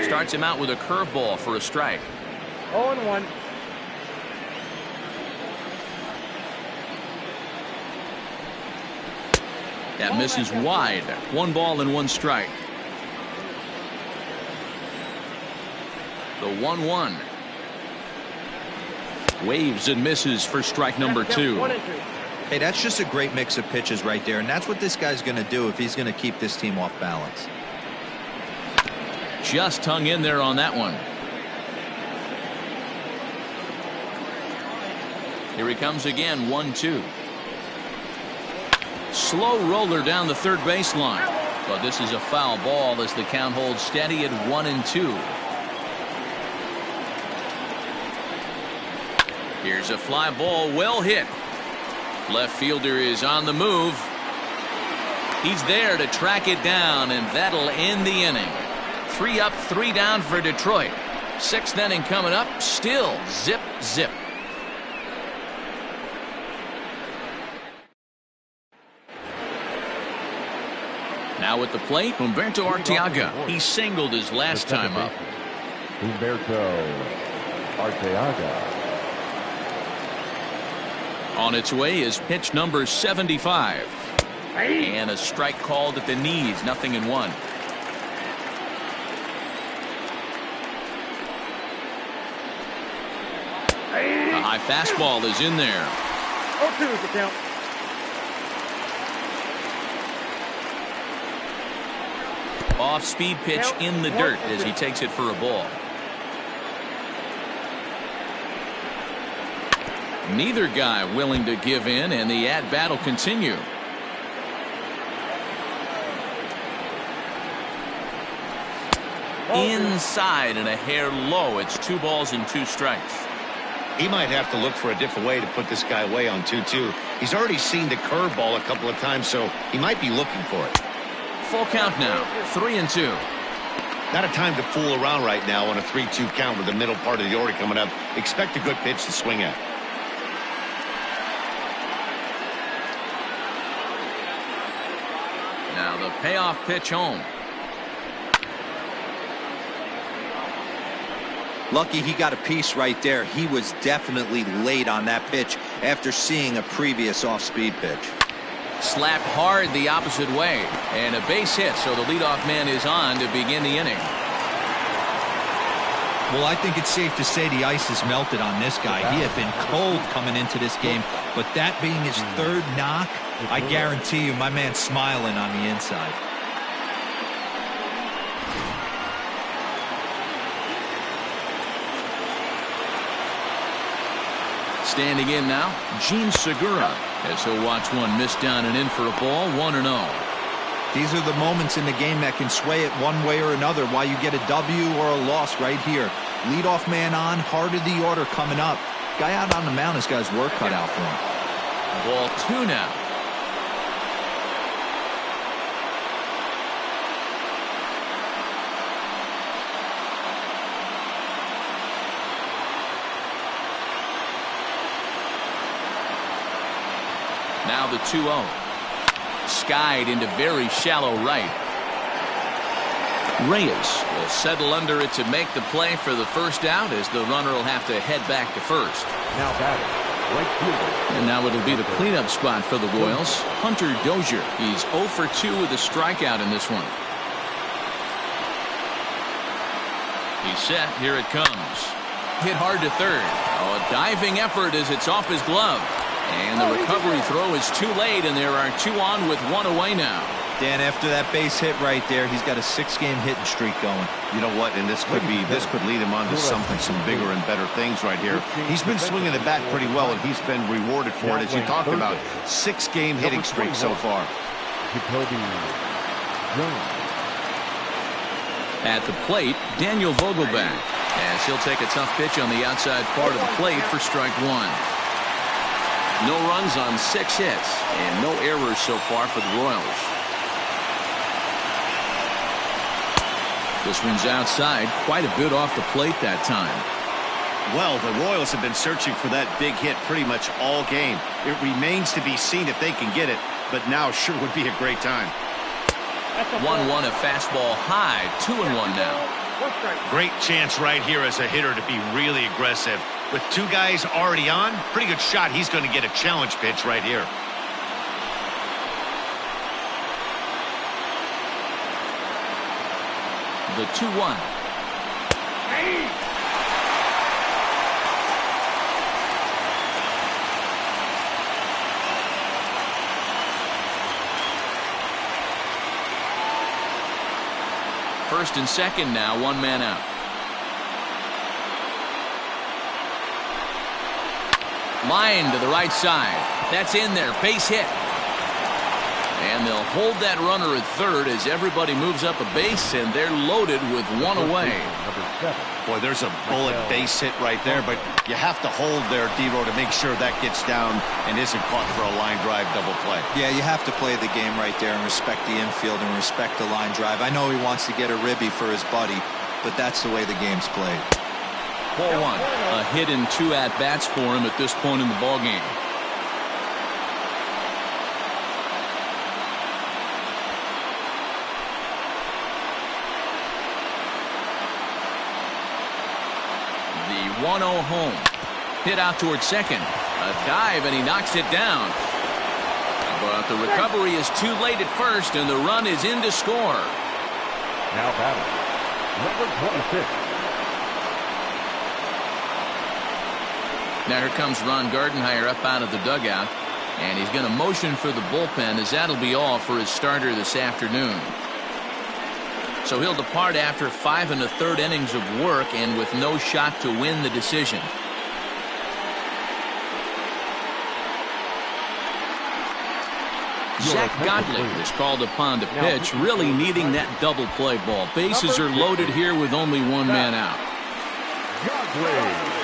Starts him out with a curveball for a strike. 0-1. That misses wide. 1 ball and 1 strike. The 1-1. Waves and misses for strike number 2. Hey, that's just a great mix of pitches right there, and that's what this guy's going to do if he's going to keep this team off balance. Just hung in there on that one. Here he comes again, 1-2. Slow roller down the third baseline. But this is a foul ball as the count holds steady at 1-2. Here's a fly ball, well hit. Left fielder is on the move. He's there to track it down, and that'll end the inning. 3 up, 3 down for Detroit. 6th inning coming up, still zip, zip. Now at the plate, Humberto Arteaga. He singled his last time up. Humberto Arteaga. On its way is pitch number 75. And a strike called at the knees, 0-1. A high fastball is in there. 0-2 is the count. Off-speed pitch in the dirt as he takes it for a ball. Neither guy willing to give in, and the at-bat will continue. Inside and a hair low. It's 2 balls and 2 strikes. He might have to look for a different way to put this guy away on 2-2. He's already seen the curveball a couple of times, so he might be looking for it. Full count now, 3-2. Not a time to fool around right now on a 3-2 count with the middle part of the order coming up. Expect a good pitch to swing at. Now the payoff pitch home. Lucky he got a piece right there. He was definitely late on that pitch after seeing a previous off-speed pitch. Slapped hard the opposite way, and a base hit, so the leadoff man is on to begin the inning. Well, I think it's safe to say the ice has melted on this guy. He had been cold coming into this game, but that being his third knock, I guarantee you my man's smiling on the inside. Standing in now, Gene Segura, as he'll watch one miss down and in for a ball, 1-0. These are the moments in the game that can sway it one way or another, why you get a W or a loss right here. Leadoff man on, heart of the order coming up. Guy out on the mound has got his work cut out for him. Ball 2 now. Now the 2-0. Skied into very shallow right. Reyes will settle under it to make the play for the first out, as the runner will have to head back to first. Now batting, right fielder. And now it'll be the cleanup spot for the Royals, Hunter Dozier. He's 0 for 2 with a strikeout in this one. He's set. Here it comes. Hit hard to third. Oh, a diving effort as it's off his glove. And the recovery throw is too late, and there are 2 on with 1 away now. Dan, after that base hit right there, he's got a 6-game hitting streak going. You know what? And this could lead him on to some bigger and better things right here. He's been swinging the bat pretty well, and he's been rewarded for it, as you talked about. 6-game hitting streak so far. At the plate, Daniel Vogelback, as he'll take a tough pitch on the outside part of the plate for strike 1. No runs on 6 hits, and no errors so far for the Royals. This one's outside, quite a bit off the plate that time. Well, the Royals have been searching for that big hit pretty much all game. It remains to be seen if they can get it, but now sure would be a great time. 1-1, a fastball high, 2-1 now. Great chance right here as a hitter to be really aggressive. With 2 guys already on, pretty good shot. He's going to get a challenge pitch right here. The 2-1. First and second now, 1 man out. Line to the right side. That's in there. Base hit. And they'll hold that runner at third as everybody moves up a base, and they're loaded with 1 away. Boy, there's a bullet base hit right there, but you have to hold there, D-Row, to make sure that gets down and isn't caught for a line drive double play. Yeah, you have to play the game right there and respect the infield and respect the line drive. I know he wants to get a ribby for his buddy, but that's the way the game's played. Ball 1. A hit and 2 at-bats for him at this point in the ballgame. The 1-0 home. Hit out towards second. A dive, and he knocks it down. But the recovery is too late at first, and the run is in to score. Now batting, number 26. Now here comes Ron Gardenhire up out of the dugout, and he's going to motion for the bullpen, as that'll be all for his starter this afternoon. So he'll depart after 5 1/3 innings of work and with no shot to win the decision. Zach Godley is called upon to pitch, really needing that double play ball. Bases are loaded here with only 1 man out. Godley.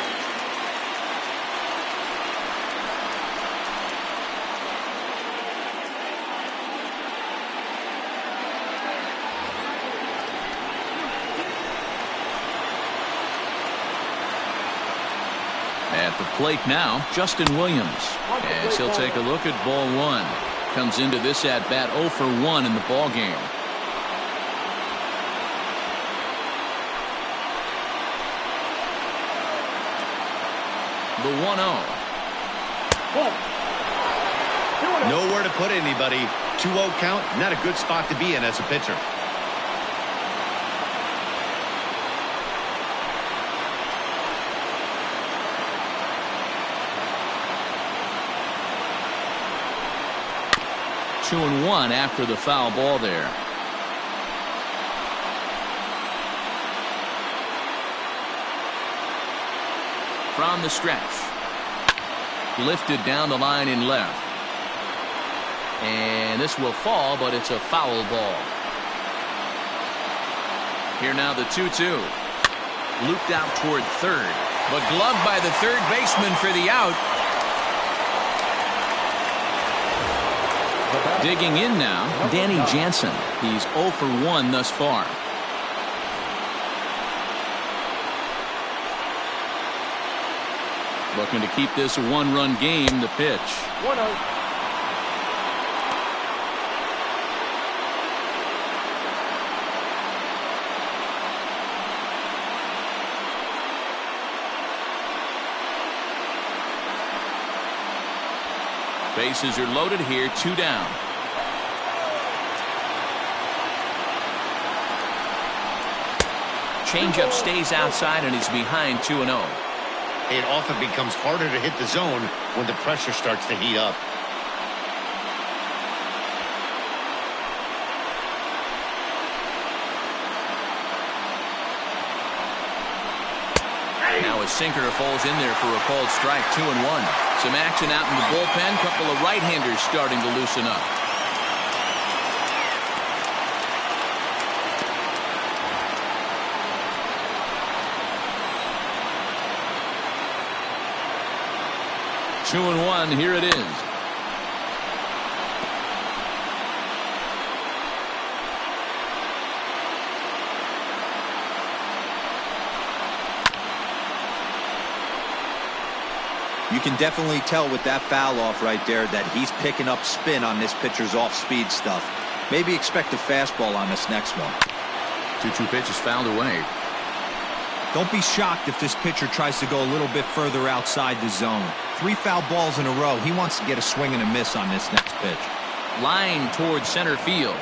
At the plate now, Justin Williams. As he'll take a look at ball one. Comes into this at bat 0 for 1 in the ball game. The 1-0. Nowhere to put anybody. 2-0 count, not a good spot to be in as a pitcher. Two and one after the foul ball there. From the stretch. Lifted down the line in left. And this will fall, but it's a foul ball. Here now the 2-2. Looped out toward third, but gloved by the third baseman for the out. Digging in now, Danny Jansen. He's 0 for 1 thus far. Looking to keep this a one-run game. The pitch. 1-0. Bases are loaded here, 2 down. Changeup stays outside and he's behind 2-0. It often becomes harder to hit the zone when the pressure starts to heat up. Now a sinker falls in there for a called strike. 2-1. Some action out in the bullpen. Couple of right-handers starting to loosen up. Two and one. Here it is. You can definitely tell with that foul off right there that he's picking up spin on this pitcher's off-speed stuff. Maybe expect a fastball on this next one. 2-2 pitch is fouled away. Don't be shocked if this pitcher tries to go a little bit further outside the zone. 3 foul balls in a row. He wants to get a swing and a miss on this next pitch. Line towards center field.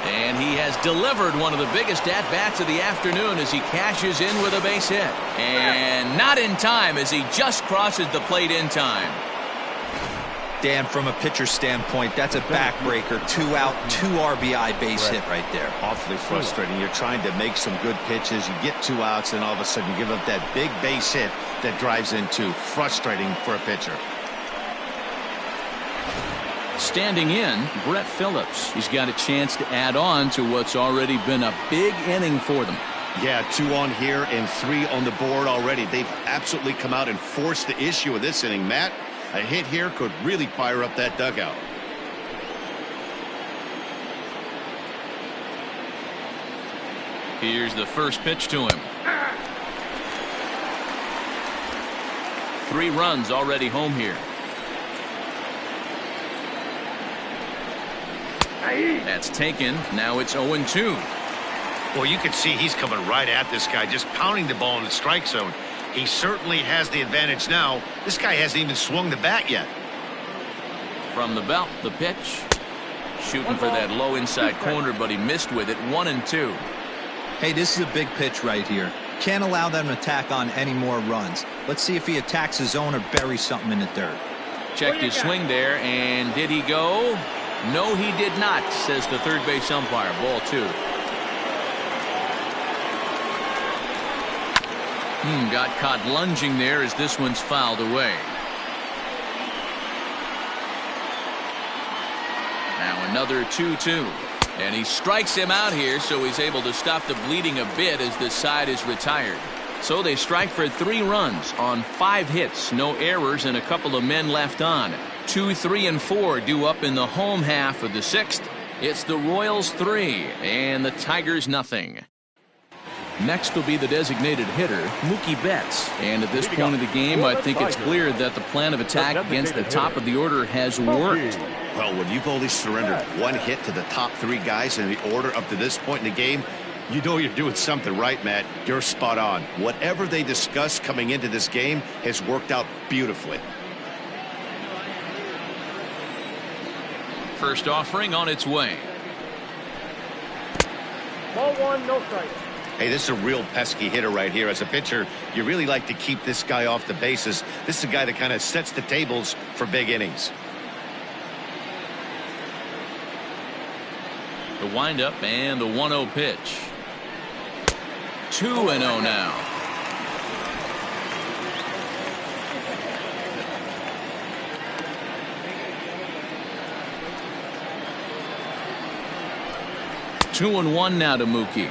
And he has delivered one of the biggest at-bats of the afternoon as he cashes in with a base hit. And not in time as he just crosses the plate in time. Dan, from a pitcher standpoint, that's a backbreaker. 2 out, 2 RBI base hit right there. Awfully frustrating. You're trying to make some good pitches. You get 2 outs, and all of a sudden you give up that big base hit that drives in 2. Frustrating for a pitcher. Standing in, Brett Phillips. He's got a chance to add on to what's already been a big inning for them. Yeah, 2 on here and 3 on the board already. They've absolutely come out and forced the issue of this inning. Matt, a hit here could really fire up that dugout. Here's the first pitch to him. 3 runs already home here. That's taken. Now it's 0-2. Well, you can see he's coming right at this guy, just pounding the ball in the strike zone. He certainly has the advantage now. This guy hasn't even swung the bat yet. From the belt, the pitch. Shooting for that low inside corner, but he missed with it. 1-2. Hey, this is a big pitch right here. Can't allow them to tack on any more runs. Let's see if he attacks his zone or buries something in the dirt. Checked his swing there, and did he go? No, he did not, says the third base umpire. Ball 2. Got caught lunging there as this one's fouled away. Now another 2-2. And he strikes him out here, so he's able to stop the bleeding a bit as this side is retired. So they strike for 3 runs on 5 hits, no errors, and a couple of men left on. 2, 3, and 4 due up in the home half of the 6th. It's the Royals 3 and the Tigers nothing. Next will be the designated hitter, Mookie Betts. And at this point of the game, I think it's clear that the plan of attack against the top of the order has worked. Well, when you've only surrendered one hit to the top three guys in the order up to this point in the game, you know you're doing something right, Matt. You're spot on. Whatever they discussed coming into this game has worked out beautifully. First offering on its way. Ball one, no strike. Hey, this is a real pesky hitter right here. As a pitcher, you really like to keep this guy off the bases. This is a guy that kind of sets the tables for big innings. The windup and the 1-0 pitch. 2-0 now. Two and one now to Mookie.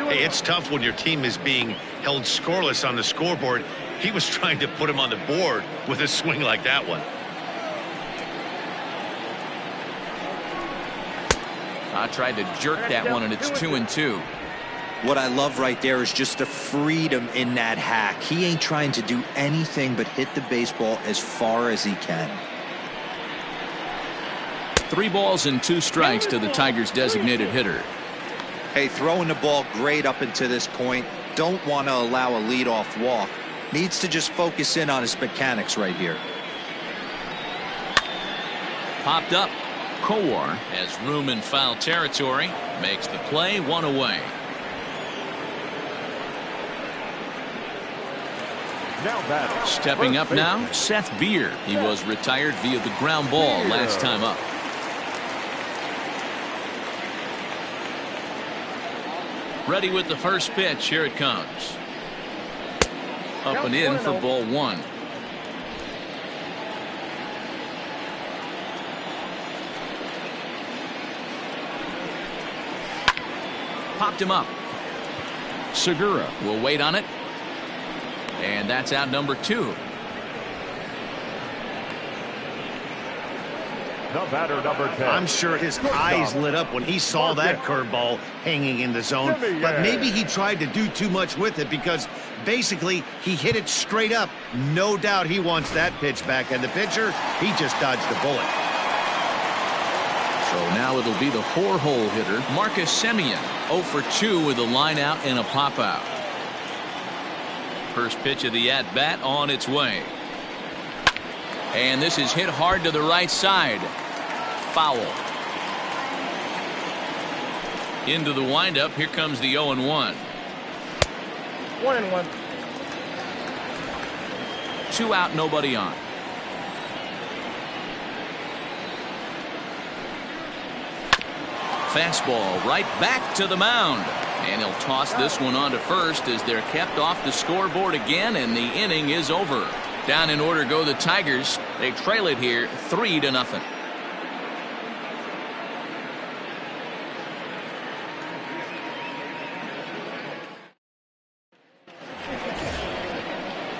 Hey, it's tough when your team is being held scoreless on the scoreboard. He was trying to put him on the board with a swing like that one. I tried to jerk that one, and it's 2-2. What I love right there is just the freedom in that hack. He ain't trying to do anything but hit the baseball as far as he can. 3 balls and 2 strikes to the Tigers' designated hitter. Hey, throwing the ball great up until this point. Don't want to allow a leadoff walk. Needs to just focus in on his mechanics right here. Popped up. Kowar has room in foul territory. Makes the play, 1 away. Stepping up now, Seth Beer. He was retired via the ground ball last time up. Ready with the first pitch. Here it comes. Up and in for ball 1. Popped him up. Segura will wait on it. And that's out number 2. The batter, number 10. I'm sure his eyes lit up when he saw that curveball hanging in the zone. But maybe he tried to do too much with it because basically he hit it straight up. No doubt he wants that pitch back. And the pitcher, he just dodged the bullet. So now it'll be the 4-hole hitter, Marcus Semien. 0 for 2 with a line out and a pop out. First pitch of the at-bat on its way. And this is hit hard to the right side. Foul. Into the windup. Here comes the 0-1. 1-1. 2 out, nobody on. Fastball right back to the mound. And he'll toss this one on to first as they're kept off the scoreboard again, and the inning is over. Down in order go the Tigers. They trail it here 3-0.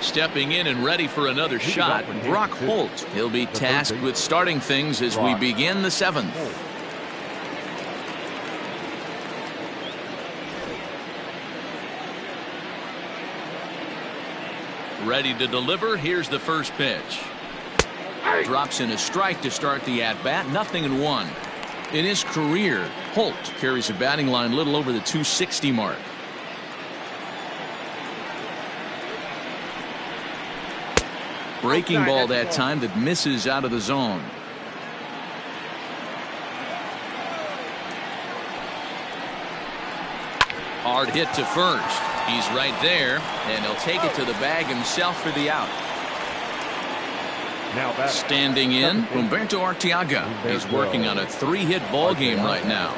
Stepping in and ready for another shot, Brock Holt. He'll be tasked with starting things as we begin the 7th. Ready to deliver. Here's the first pitch. Drops in a strike to start the at-bat. 0-1. In his career, Holt carries a batting line little over the 260 mark. Breaking ball that time that misses out of the zone. Hard hit to first. He's right there, and he'll take it to the bag himself for the out. Now standing in, Humberto Arteaga. He's working on a 3-hit ball game right now.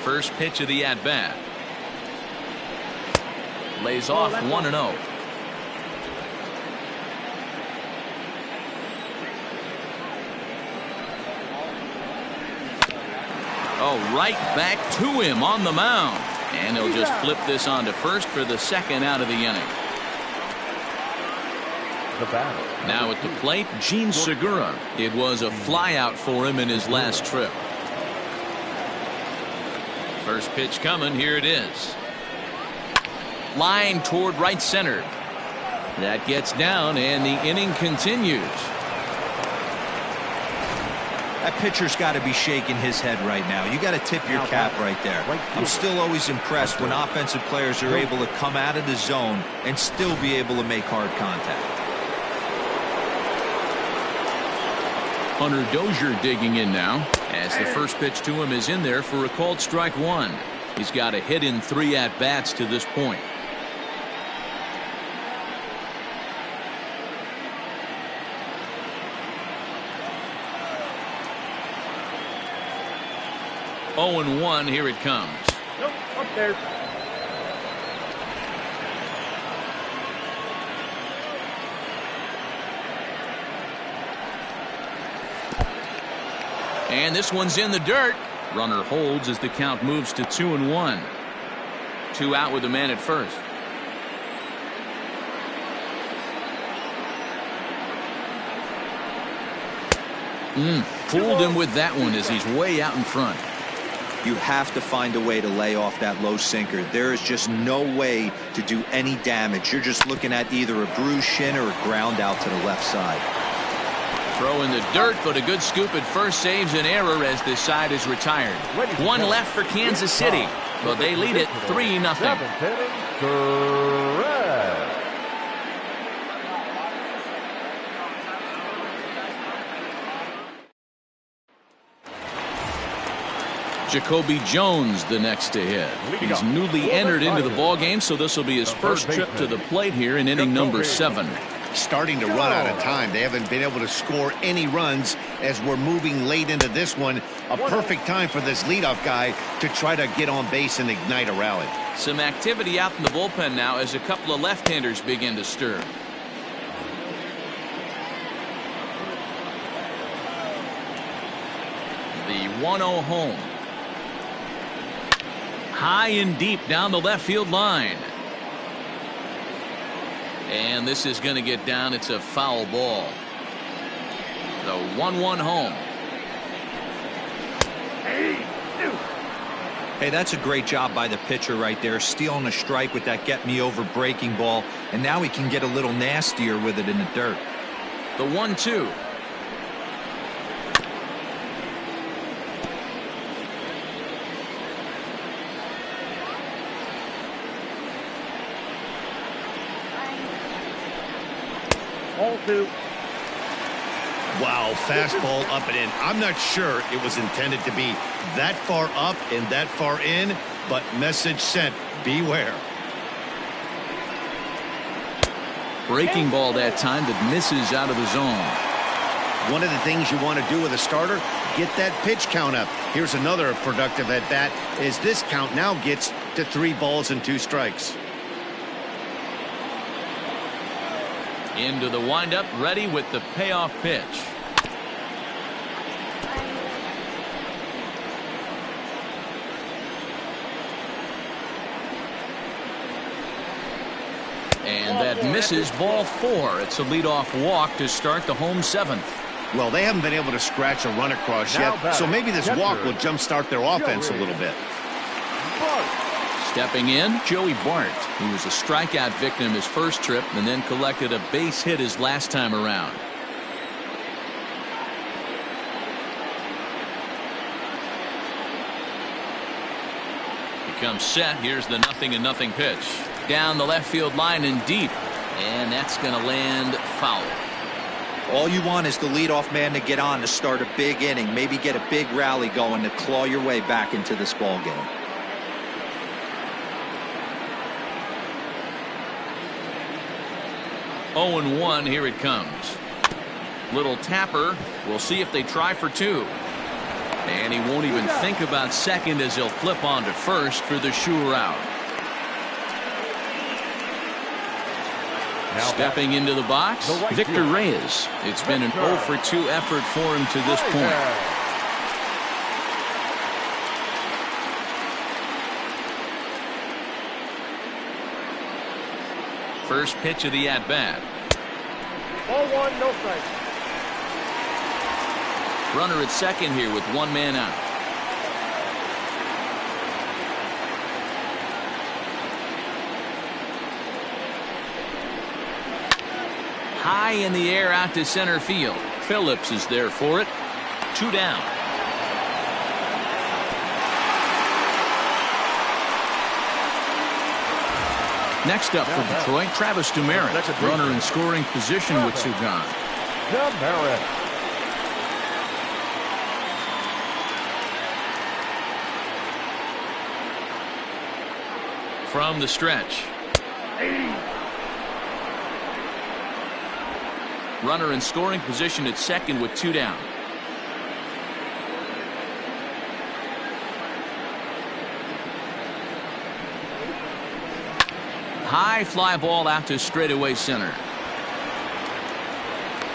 First pitch of the at-bat. Lays off 1-0. Oh, right back to him on the mound. And he'll just flip this on to first for the 2nd out of the inning. Now at the plate, Gene Segura. It was a flyout for him in his last trip. First pitch coming. Here it is. Line toward right center. That gets down, and the inning continues. That pitcher's got to be shaking his head right now. You got to tip your cap right there. I'm still always impressed when offensive players are able to come out of the zone and still be able to make hard contact. Hunter Dozier digging in now, as the first pitch to him is in there for a called strike one. He's got a hit in 3 at-bats to this point. Oh and 1, here it comes. Nope, up there. And this one's in the dirt. Runner holds as the count moves to 2-1. 2 out with a man at first. Fooled him with that one as he's way out in front. You have to find a way to lay off that low sinker. There is just no way to do any damage. You're just looking at either a bruised shin or a ground out to the left side. Throw in the dirt, but a good scoop at first saves an error as this side is retired. 1 left for Kansas City, but they lead it 3-0. Jacoby Jones the next to hit. He's newly entered into the ballgame, so this will be his first trip to the plate here in inning number 7. Starting to run out of time. They haven't been able to score any runs as we're moving late into this one. A perfect time for this leadoff guy to try to get on base and ignite a rally. Some activity out in the bullpen now as a couple of left-handers begin to stir. The 1-0 home. High and deep down the left field line. And this is going to get down. It's a foul ball. The 1-1 home. Hey, that's a great job by the pitcher right there, stealing a strike with that get-me-over breaking ball, and now he can get a little nastier with it in the dirt. The 1-2. All 2. Wow, fastball up and in. I'm not sure it was intended to be that far up and that far in, but message sent. Beware. Breaking ball that time that misses out of the zone. One of the things you want to do with a starter, get that pitch count up. Here's another productive at bat as this count now gets to 3 balls and 2 strikes. Into the windup, ready with the payoff pitch. And that misses, ball 4. It's a leadoff walk to start the home 7th. Well, they haven't been able to scratch a run across yet, so maybe this walk will jumpstart their offense a little bit. Stepping in, Joey Bart. He was a strikeout victim his first trip and then collected a base hit his last time around. He comes set. Here's the 0-0 pitch. Down the left field line and deep. And that's going to land foul. All you want is the leadoff man to get on to start a big inning, maybe get a big rally going to claw your way back into this ball game. Oh and 1, here it comes. Little tapper. We'll see if they try for 2. And he won't even think about second as he'll flip on to first for the sure out. Stepping into the box, Victor Reyes. It's been an 0 for 2 effort for him to this point. First pitch of the at-bat. Ball 1, no strike. Runner at second here with 1 man out. high in the air out to center field. Phillips is there for it. 2 down. Next up for Detroit, Travis Demeritte. Runner in scoring position with 2 gone. Demeritte. From the stretch. Runner in scoring position at second with 2 down. High fly ball out to straightaway center.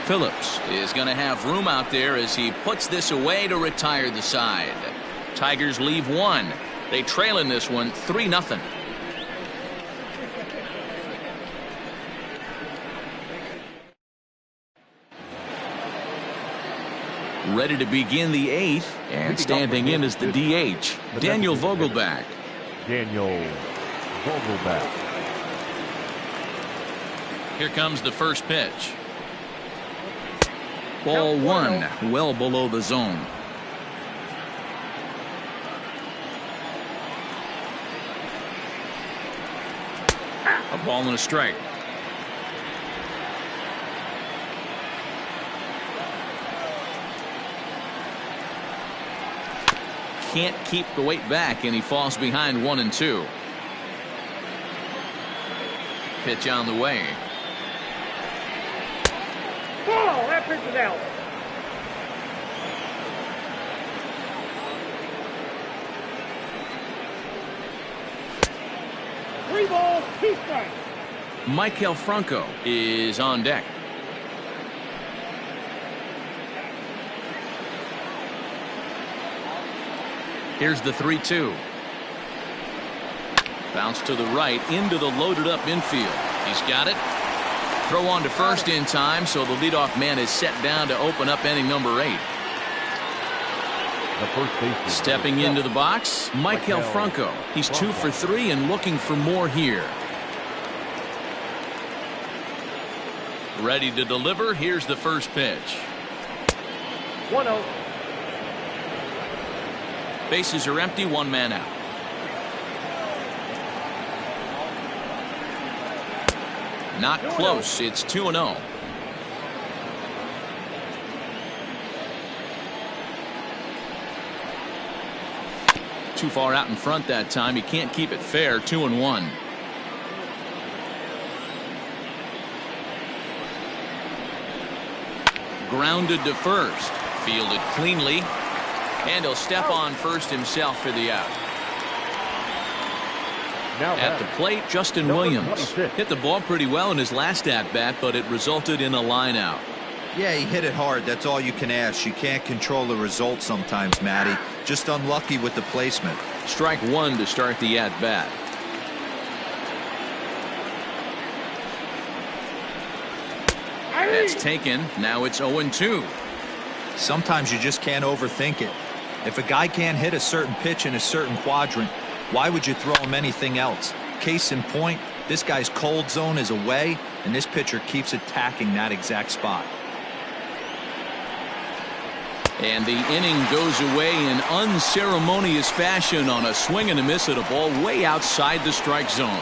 Phillips is going to have room out there as he puts this away to retire the side. Tigers leave 1. They trail in this one 3-0. Ready to begin the 8th, and standing in is the DH, Daniel Vogelback. Daniel Vogelback. Here comes the first pitch. Ball 1, well below the zone. A ball and a strike. Can't keep the weight back, and he falls behind 1-2. Pitch on the way. Ball, that pitch is out. Three balls, 2 strikes. Maikel Franco is on deck. Here's the 3-2. Bounce to the right into the loaded up infield. He's got it. Throw on to first in time, so the leadoff man is set down to open up inning number 8. The first baseman. Stepping into the box, Maikel Franco. He's 2 for 3 and looking for more here. Ready to deliver. Here's the first pitch. 1-0. Bases are empty, 1 man out. Not close. It's 2-0. Too far out in front that time. He can't keep it fair. 2-1. Grounded to first. Fielded cleanly. And he'll step on first himself for the out. Now at the plate, Justin Williams hit the ball pretty well in his last at-bat, but it resulted in a line out. Yeah, he hit it hard. That's all you can ask. You can't control the result sometimes, Matty. Just unlucky with the placement. Strike 1 to start the at-bat. That's taken. Now it's 0-2. Sometimes you just can't overthink it. If a guy can't hit a certain pitch in a certain quadrant, why would you throw him anything else? Case in point, this guy's cold zone is away, and this pitcher keeps attacking that exact spot. And the inning goes away in unceremonious fashion on a swing and a miss at a ball way outside the strike zone.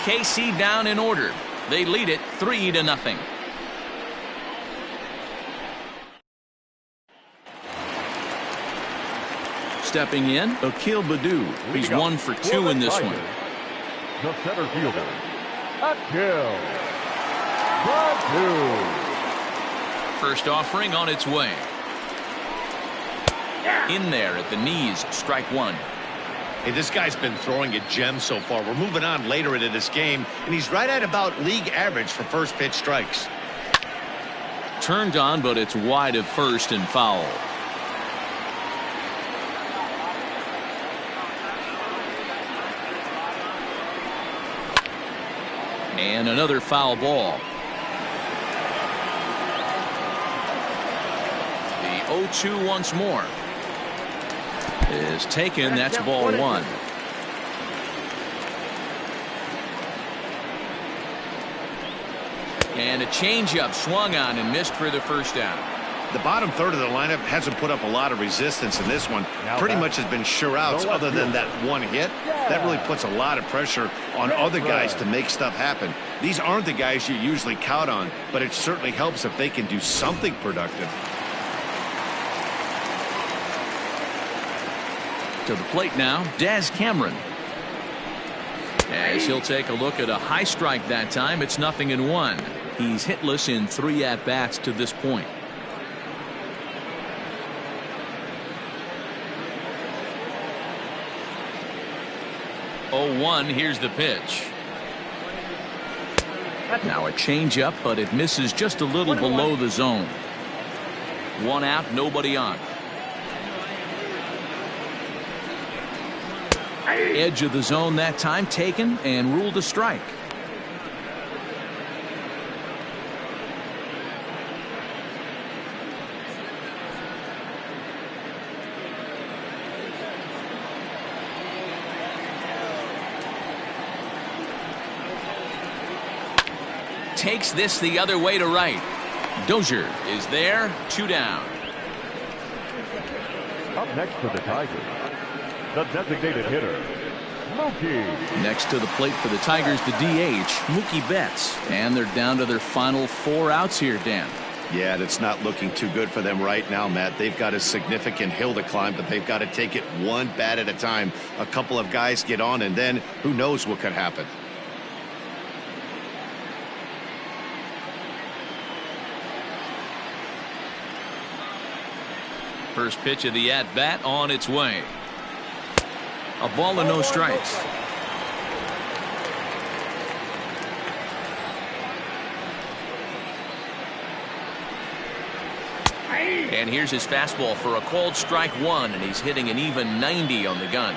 KC down in order. They lead it 3-0. Stepping in, Akil Baddoo. He's 1 for 2 in this one. The center fielder, Akil Baddoo. First offering on its way. In there at the knees, strike 1. Hey, this guy's been throwing a gem so far. We're moving on later into this game, and he's right at about league average for first pitch strikes. Turned on, but it's wide of first and foul. And another foul ball. The 0-2 once more is taken. That's ball 1. And a changeup swung on and missed for the first down. The bottom third of the lineup hasn't put up a lot of resistance in this one. Pretty much has been sure outs other than that one hit. That really puts a lot of pressure on other guys to make stuff happen. These aren't the guys you usually count on, but it certainly helps if they can do something productive. To the plate now, Des Cameron. As he'll take a look at a high strike that time, it's 0-1. He's hitless in 3 at-bats to this point. Oh, 1, here's the pitch. Now a changeup, but it misses just a little below the zone. 1 out, nobody on. Edge of the zone that time taken and ruled a strike. Takes this the other way to right. Dozier is there, 2 down. Up next for the Tigers, the designated hitter, Mookie. Next to the plate for the Tigers, the DH, Mookie Betts. And they're down to their final 4 outs here, Dan. Yeah, that's not looking too good for them right now, Matt. They've got a significant hill to climb, but they've got to take it one bat at a time. A couple of guys get on, and then who knows what could happen. First pitch of the at-bat on its way. A ball and no strikes. And here's his fastball for a called strike 1, and he's hitting an even 90 on the gun.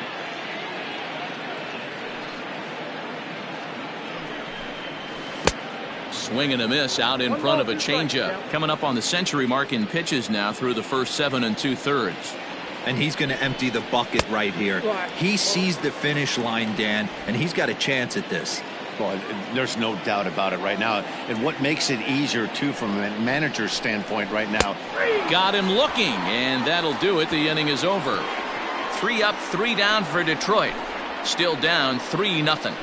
Swing and a miss out in front of a changeup. Coming up on the century mark in pitches now through the first 7 2/3. And he's going to empty the bucket right here. He sees the finish line, Dan, and he's got a chance at this. Well, there's no doubt about it right now. And what makes it easier, too, from a manager's standpoint right now. Got him looking, and that'll do it. The inning is over. 3 up, 3 down for Detroit. Still down 3-0.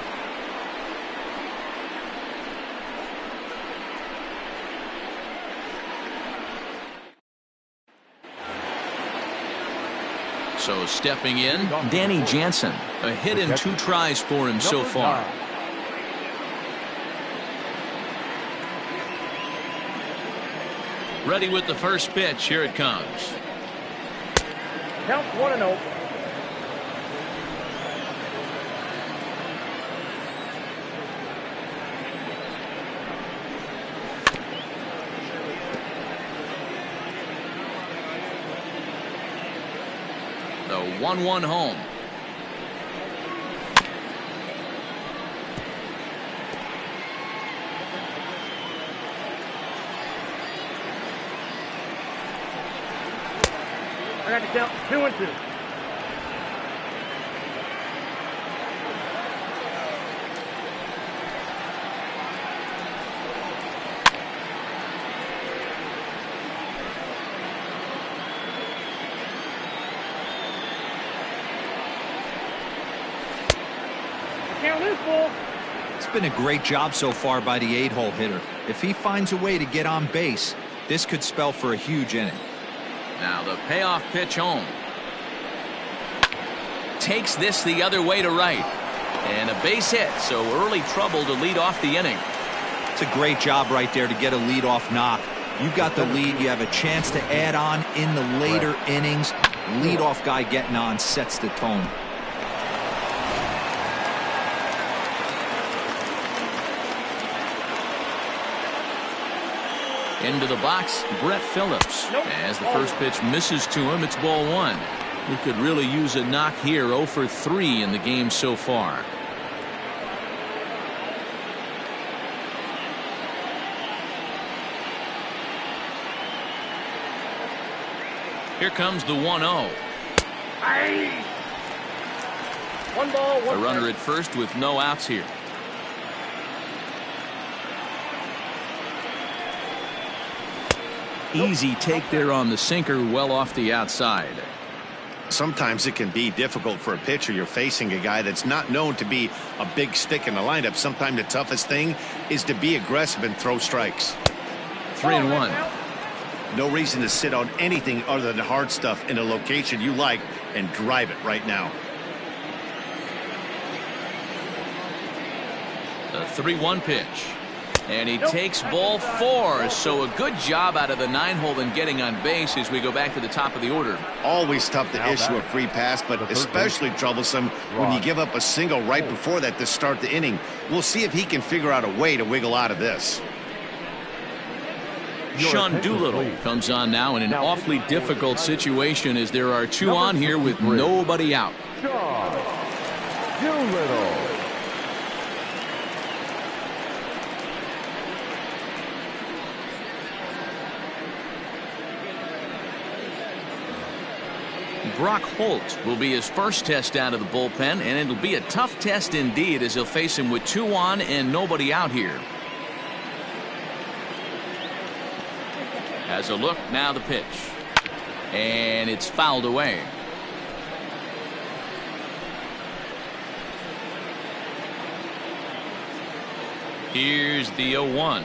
So stepping in, Danny Jansen. A hit in 2 tries for him so far. Ready with the first pitch. Here it comes. Count 1-0. The 1-1 home. I got to count 2-2. It's been a great job so far by the 8-hole hitter. If he finds a way to get on base, this could spell for a huge inning. Now the payoff pitch home. Takes this the other way to right. And a base hit, so early trouble to lead off the inning. It's a great job right there to get a leadoff knock. You've got the lead. You have a chance to add on in the later innings. Leadoff guy getting on sets the tone. Into the box, Brett Phillips. As the first pitch misses to him, it's ball 1. He could really use a knock here. 0 for 3 in the game so far. Here comes the 1-0. One ball, one A runner at first with no outs here. Easy take there on the sinker, well off the outside. Sometimes it can be difficult for a pitcher. You're facing a guy that's not known to be a big stick in the lineup. Sometimes the toughest thing is to be aggressive and throw strikes. 3-1. No reason to sit on anything other than hard stuff in a location you like and drive it right now. The 3-1 pitch. And he takes ball 4. So a good job out of the 9-hole in getting on base as we go back to the top of the order. Always tough to issue a free pass, but especially troublesome when you give up a single right before that to start the inning. We'll see if he can figure out a way to wiggle out of this. Sean Doolittle comes on now in an awfully difficult situation as there are 2 on here with nobody out. Sean Doolittle. Brock Holt will be his first test out of the bullpen, and it'll be a tough test indeed as he'll face him with 2 on and nobody out here. Has a look, now the pitch. And it's fouled away. Here's the 0-1.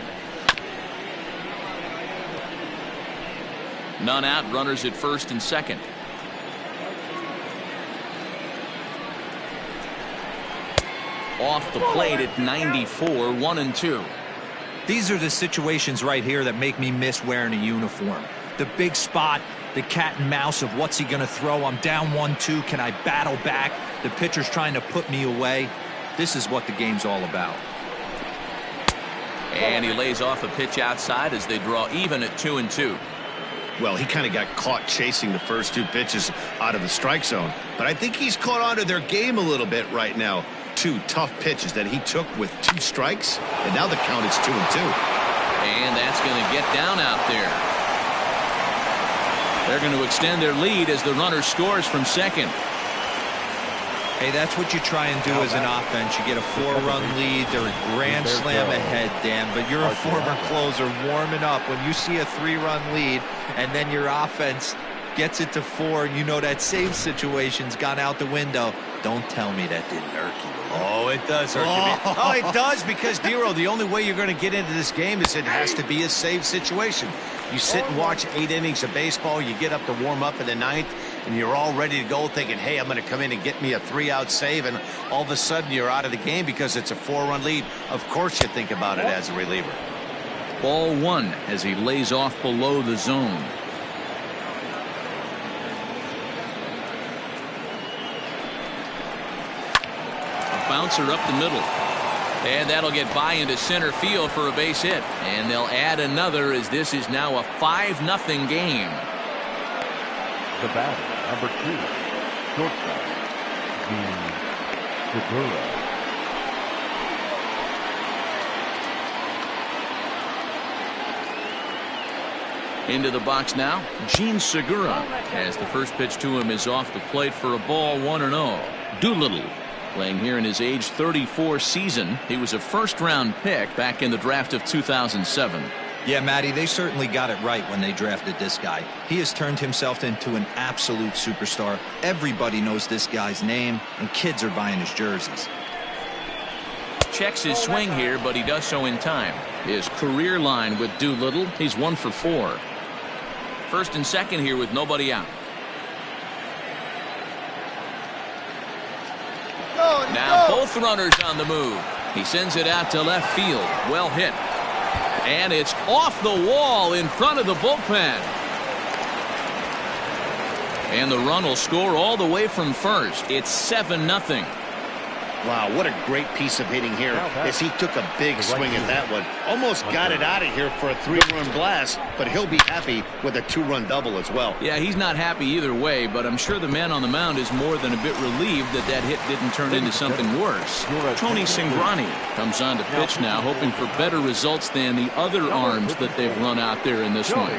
None out, runners at first and second. Off the plate at 94, 1-2. These are the situations right here that make me miss wearing a uniform. The big spot, the cat and mouse of what's he going to throw. I'm down 1-2. Can I battle back? The pitcher's trying to put me away. This is what the game's all about. And he lays off a pitch outside as they draw even at 2-2. Well, he kind of got caught chasing the first 2 pitches out of the strike zone. But I think he's caught on to their game a little bit right now. 2 tough pitches that he took with 2 strikes, and now the count is 2-2. And that's going to get down out there. They're going to extend their lead as the runner scores from second. Hey, that's what you try and do as an offense. You get a 4-run lead. They're a grand slam ahead, Dan, but you're a former closer warming up. When you see a 3-run lead and then your offense gets it to 4 and you know that save situation's gone out the window, don't tell me that didn't irk you. Oh, it does hurt you. Oh, it does, because, Dero, the only way you're going to get into this game is it has to be a save situation. You sit and watch 8 innings of baseball, you get up to warm up in the 9th, and you're all ready to go thinking, hey, I'm going to come in and get me a 3-out save, and all of a sudden you're out of the game because it's a 4-run lead. Of course you think about it as a reliever. Ball 1 as he lays off below the zone. Bouncer up the middle, and that'll get by into center field for a base hit, and they'll add another as this is now a 5-0 game. The batter, number 2, shortstop, Segura. Into the box now, Gene Segura, as the first pitch to him is off the plate for a ball, 1-0. Doolittle playing here in his age 34 season. He was a first-round pick back in the draft of 2007. Yeah, Matty, they certainly got it right when they drafted this guy. He has turned himself into an absolute superstar. Everybody knows this guy's name, and kids are buying his jerseys. Checks his swing here, but he does so in time. His career line with Doolittle, he's 1 for 4. First and second here with nobody out. Now both runners on the move. He sends it out to left field. Well hit. And it's off the wall in front of the bullpen. And the run will score all the way from first. It's 7-0. Wow, what a great piece of hitting here as he took a big swing at that one. Almost got it out of here for a 3-run blast, but he'll be happy with a 2-run double as well. Yeah, he's not happy either way, but I'm sure the man on the mound is more than a bit relieved that that hit didn't turn into something worse. Tony Cingrani comes on to pitch now, hoping for better results than the other arms that they've run out there in this one.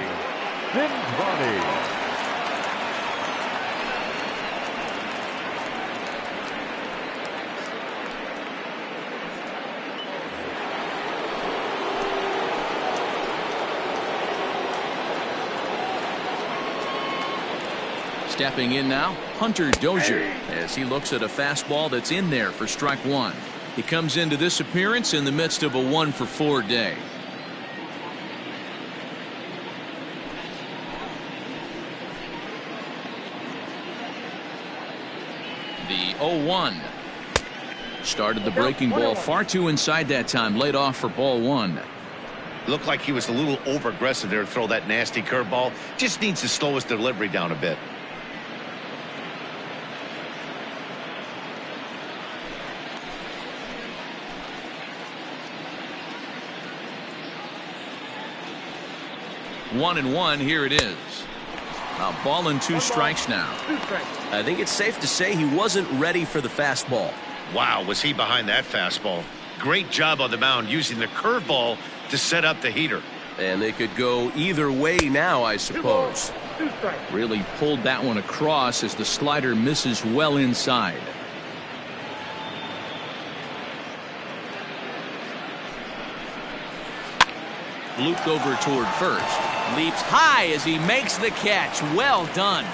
Stepping in now, Hunter Dozier, as he looks at a fastball that's in there for strike one. He comes into this appearance in the midst of a 1-for-4 day. The 0-1. Started the breaking ball far too inside that time. Laid off for ball one. Looked like he was a little over aggressive there to throw that nasty curveball. Just needs to slow his delivery down a bit. One and one, here it is. A ball and two strikes now. I think it's safe to say he wasn't ready for the fastball. Wow, was he behind that fastball. Great job on the mound using the curveball to set up the heater. And they could go either way now, I suppose. Really pulled that one across as the slider misses well inside. Looped over toward first. Leaps high as he makes the catch. Well done.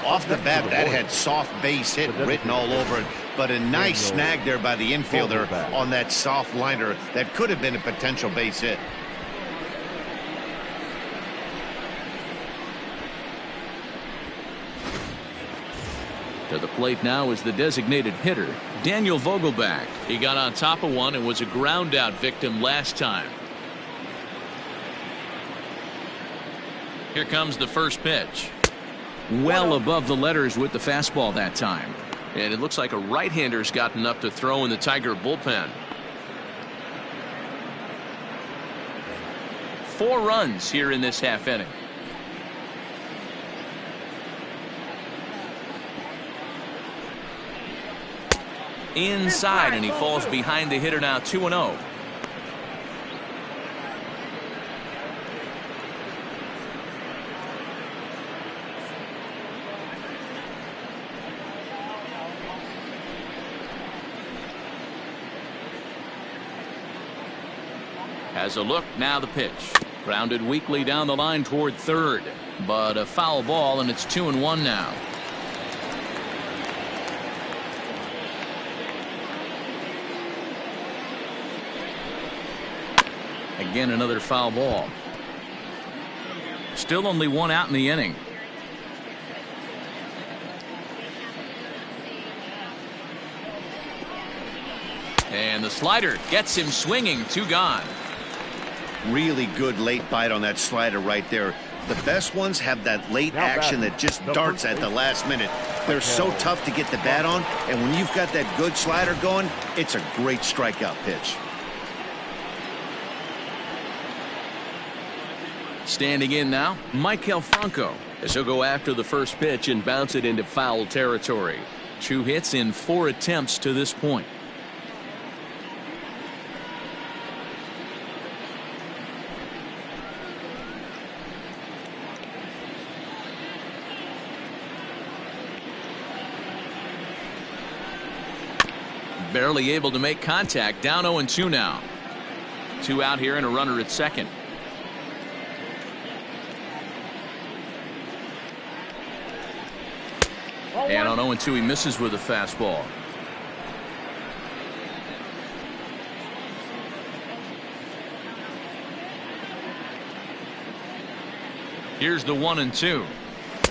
Off the bat, that had soft base hit written all over it, but a nice snag there by the infielder on that soft liner that could have been a potential base hit. To the plate now is the designated hitter, Daniel Vogelback. He got on top of one and was a ground out victim last time. Here comes the first pitch. Well above the letters with the fastball that time. And it looks like a right-hander's gotten up to throw in the Tiger bullpen. 4 runs here in this half inning. Inside, and he falls behind the hitter now. 2-0. Has a look, now the pitch. Grounded weakly down the line toward third, but a foul ball, and it's 2-1 now. Again, another foul ball. Still only 1 out in the inning. And the slider gets him swinging. 2 gone. Really good late bite on that slider right there. The best ones have that late action that just darts at the last minute. They're so tough to get the bat on, and when you've got that good slider going, it's a great strikeout pitch. Standing in now, Michael Franco, as he'll go after the first pitch and bounce it into foul territory. 2 hits in 4 attempts to this point. Barely able to make contact. Down 0-2 now. 2 out here and a runner at second. And on 0-2 he misses with a fastball. Here's the 1-2.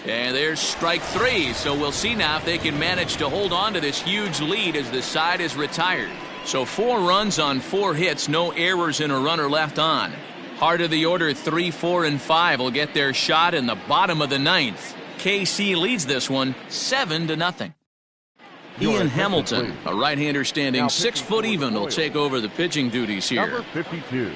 And there's strike 3. So we'll see now if they can manage to hold on to this huge lead as the side is retired. So 4 runs on 4 hits, no errors, and a runner left on. Heart of the order 3, 4, and 5 will get their shot in the bottom of the 9th. KC leads this one 7-0. Ian Hamilton, a right-hander standing 6 foot even, will take over the pitching duties here. Number 52.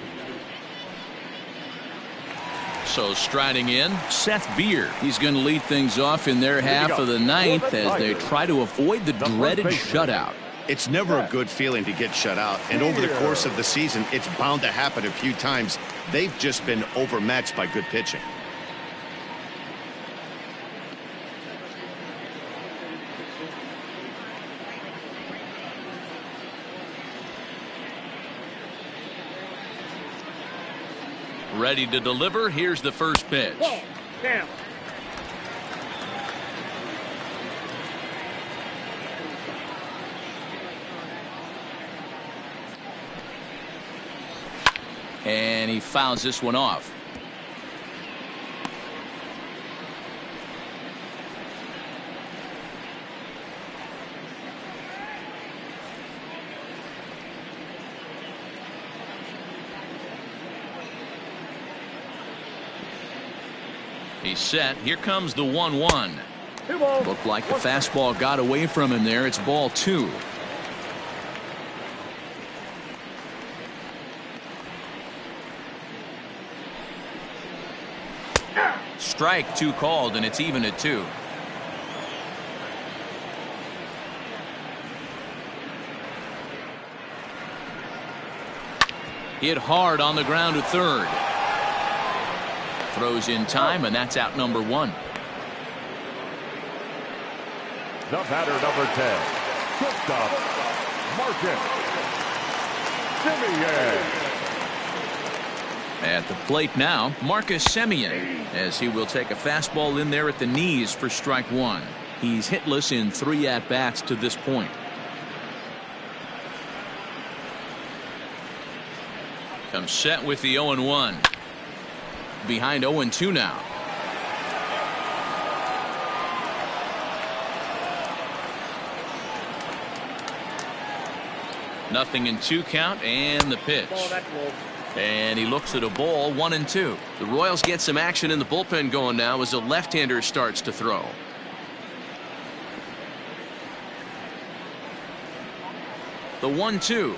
So striding in, Seth Beer. He's going to lead things off in their half of the 9th as they try to avoid the dreaded shutout. It's never a good feeling to get shut out, and over the course of the season, it's bound to happen a few times. They've just been overmatched by good pitching. Ready to deliver. Here's the first pitch. Down. And he fouls this one off. He's set. Here comes the 1-1. Looked like the fastball got away from him there. It's ball 2. Strike 2 called, and it's even at 2. Hit hard on the ground at third. Throws in time, and that's out number 1. The batter, number 10, shortstop, Marcus Semien. At the plate now, Marcus Semien, as he will take a fastball in there at the knees for strike 1. He's hitless in 3 at-bats to this point. Comes set with the 0-1. Behind 0-2 now. Nothing in 2 count, and the pitch. And he looks at a ball, 1-2. The Royals get some action in the bullpen going now as a left-hander starts to throw. The 1-2.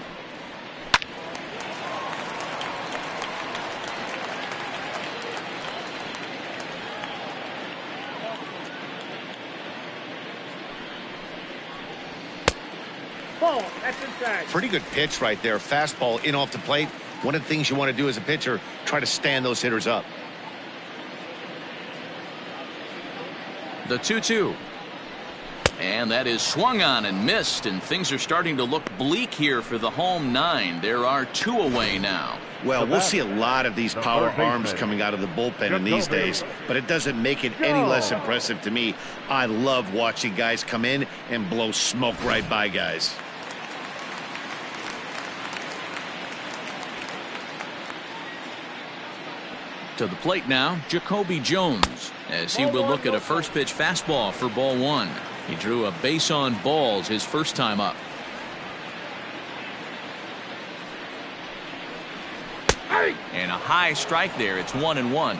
Ball. That's inside. Pretty good pitch right there. Fastball in off the plate. One of the things you want to do as a pitcher, try to stand those hitters up. The 2-2. And that is swung on and missed, and things are starting to look bleak here for the home 9. There are 2 away now. Well, we'll see a lot of these power arms coming out of the bullpen in these days, but it doesn't make it any less impressive to me. I love watching guys come in and blow smoke right by guys. To the plate now, Jacoby Jones, as he will look at a first pitch fastball for ball 1. He drew a base on balls his first time up. And a high strike there. It's 1-1.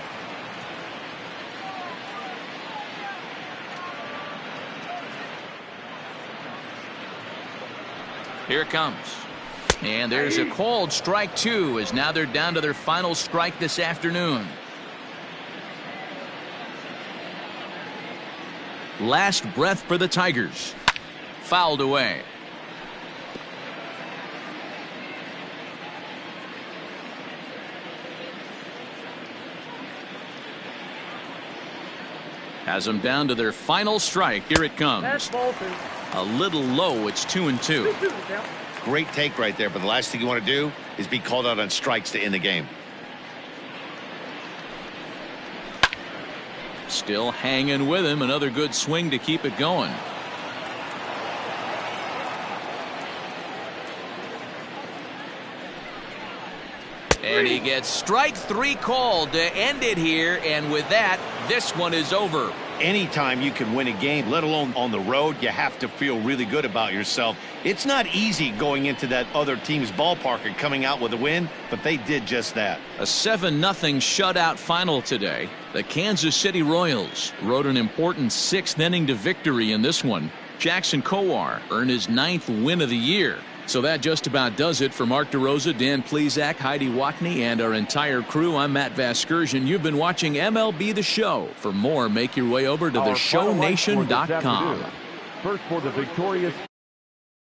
Here it comes. And there's a called strike 2, as now they're down to their final strike this afternoon. Last breath for the Tigers. Fouled away. Has them down to their final strike. Here it comes. A little low. It's 2-2. Great take right there, but the last thing you want to do is be called out on strikes to end the game. Still hanging with him. Another good swing to keep it going. And he gets strike 3 called to end it here, and with that, this one is over. Anytime you can win a game, let alone on the road, you have to feel really good about yourself. It's not easy going into that other team's ballpark and coming out with a win, but they did just that. A 7-0 shutout final today. The Kansas City Royals rode an important 6th inning to victory in this one. Jackson Kowar earned his 9th win of the year. So that just about does it for Mark DeRosa, Dan Plesac, Heidi Watney, and our entire crew. I'm Matt Vasgersian. You've been watching MLB The Show. For more, make your way over to theshownation.com. First for the victorious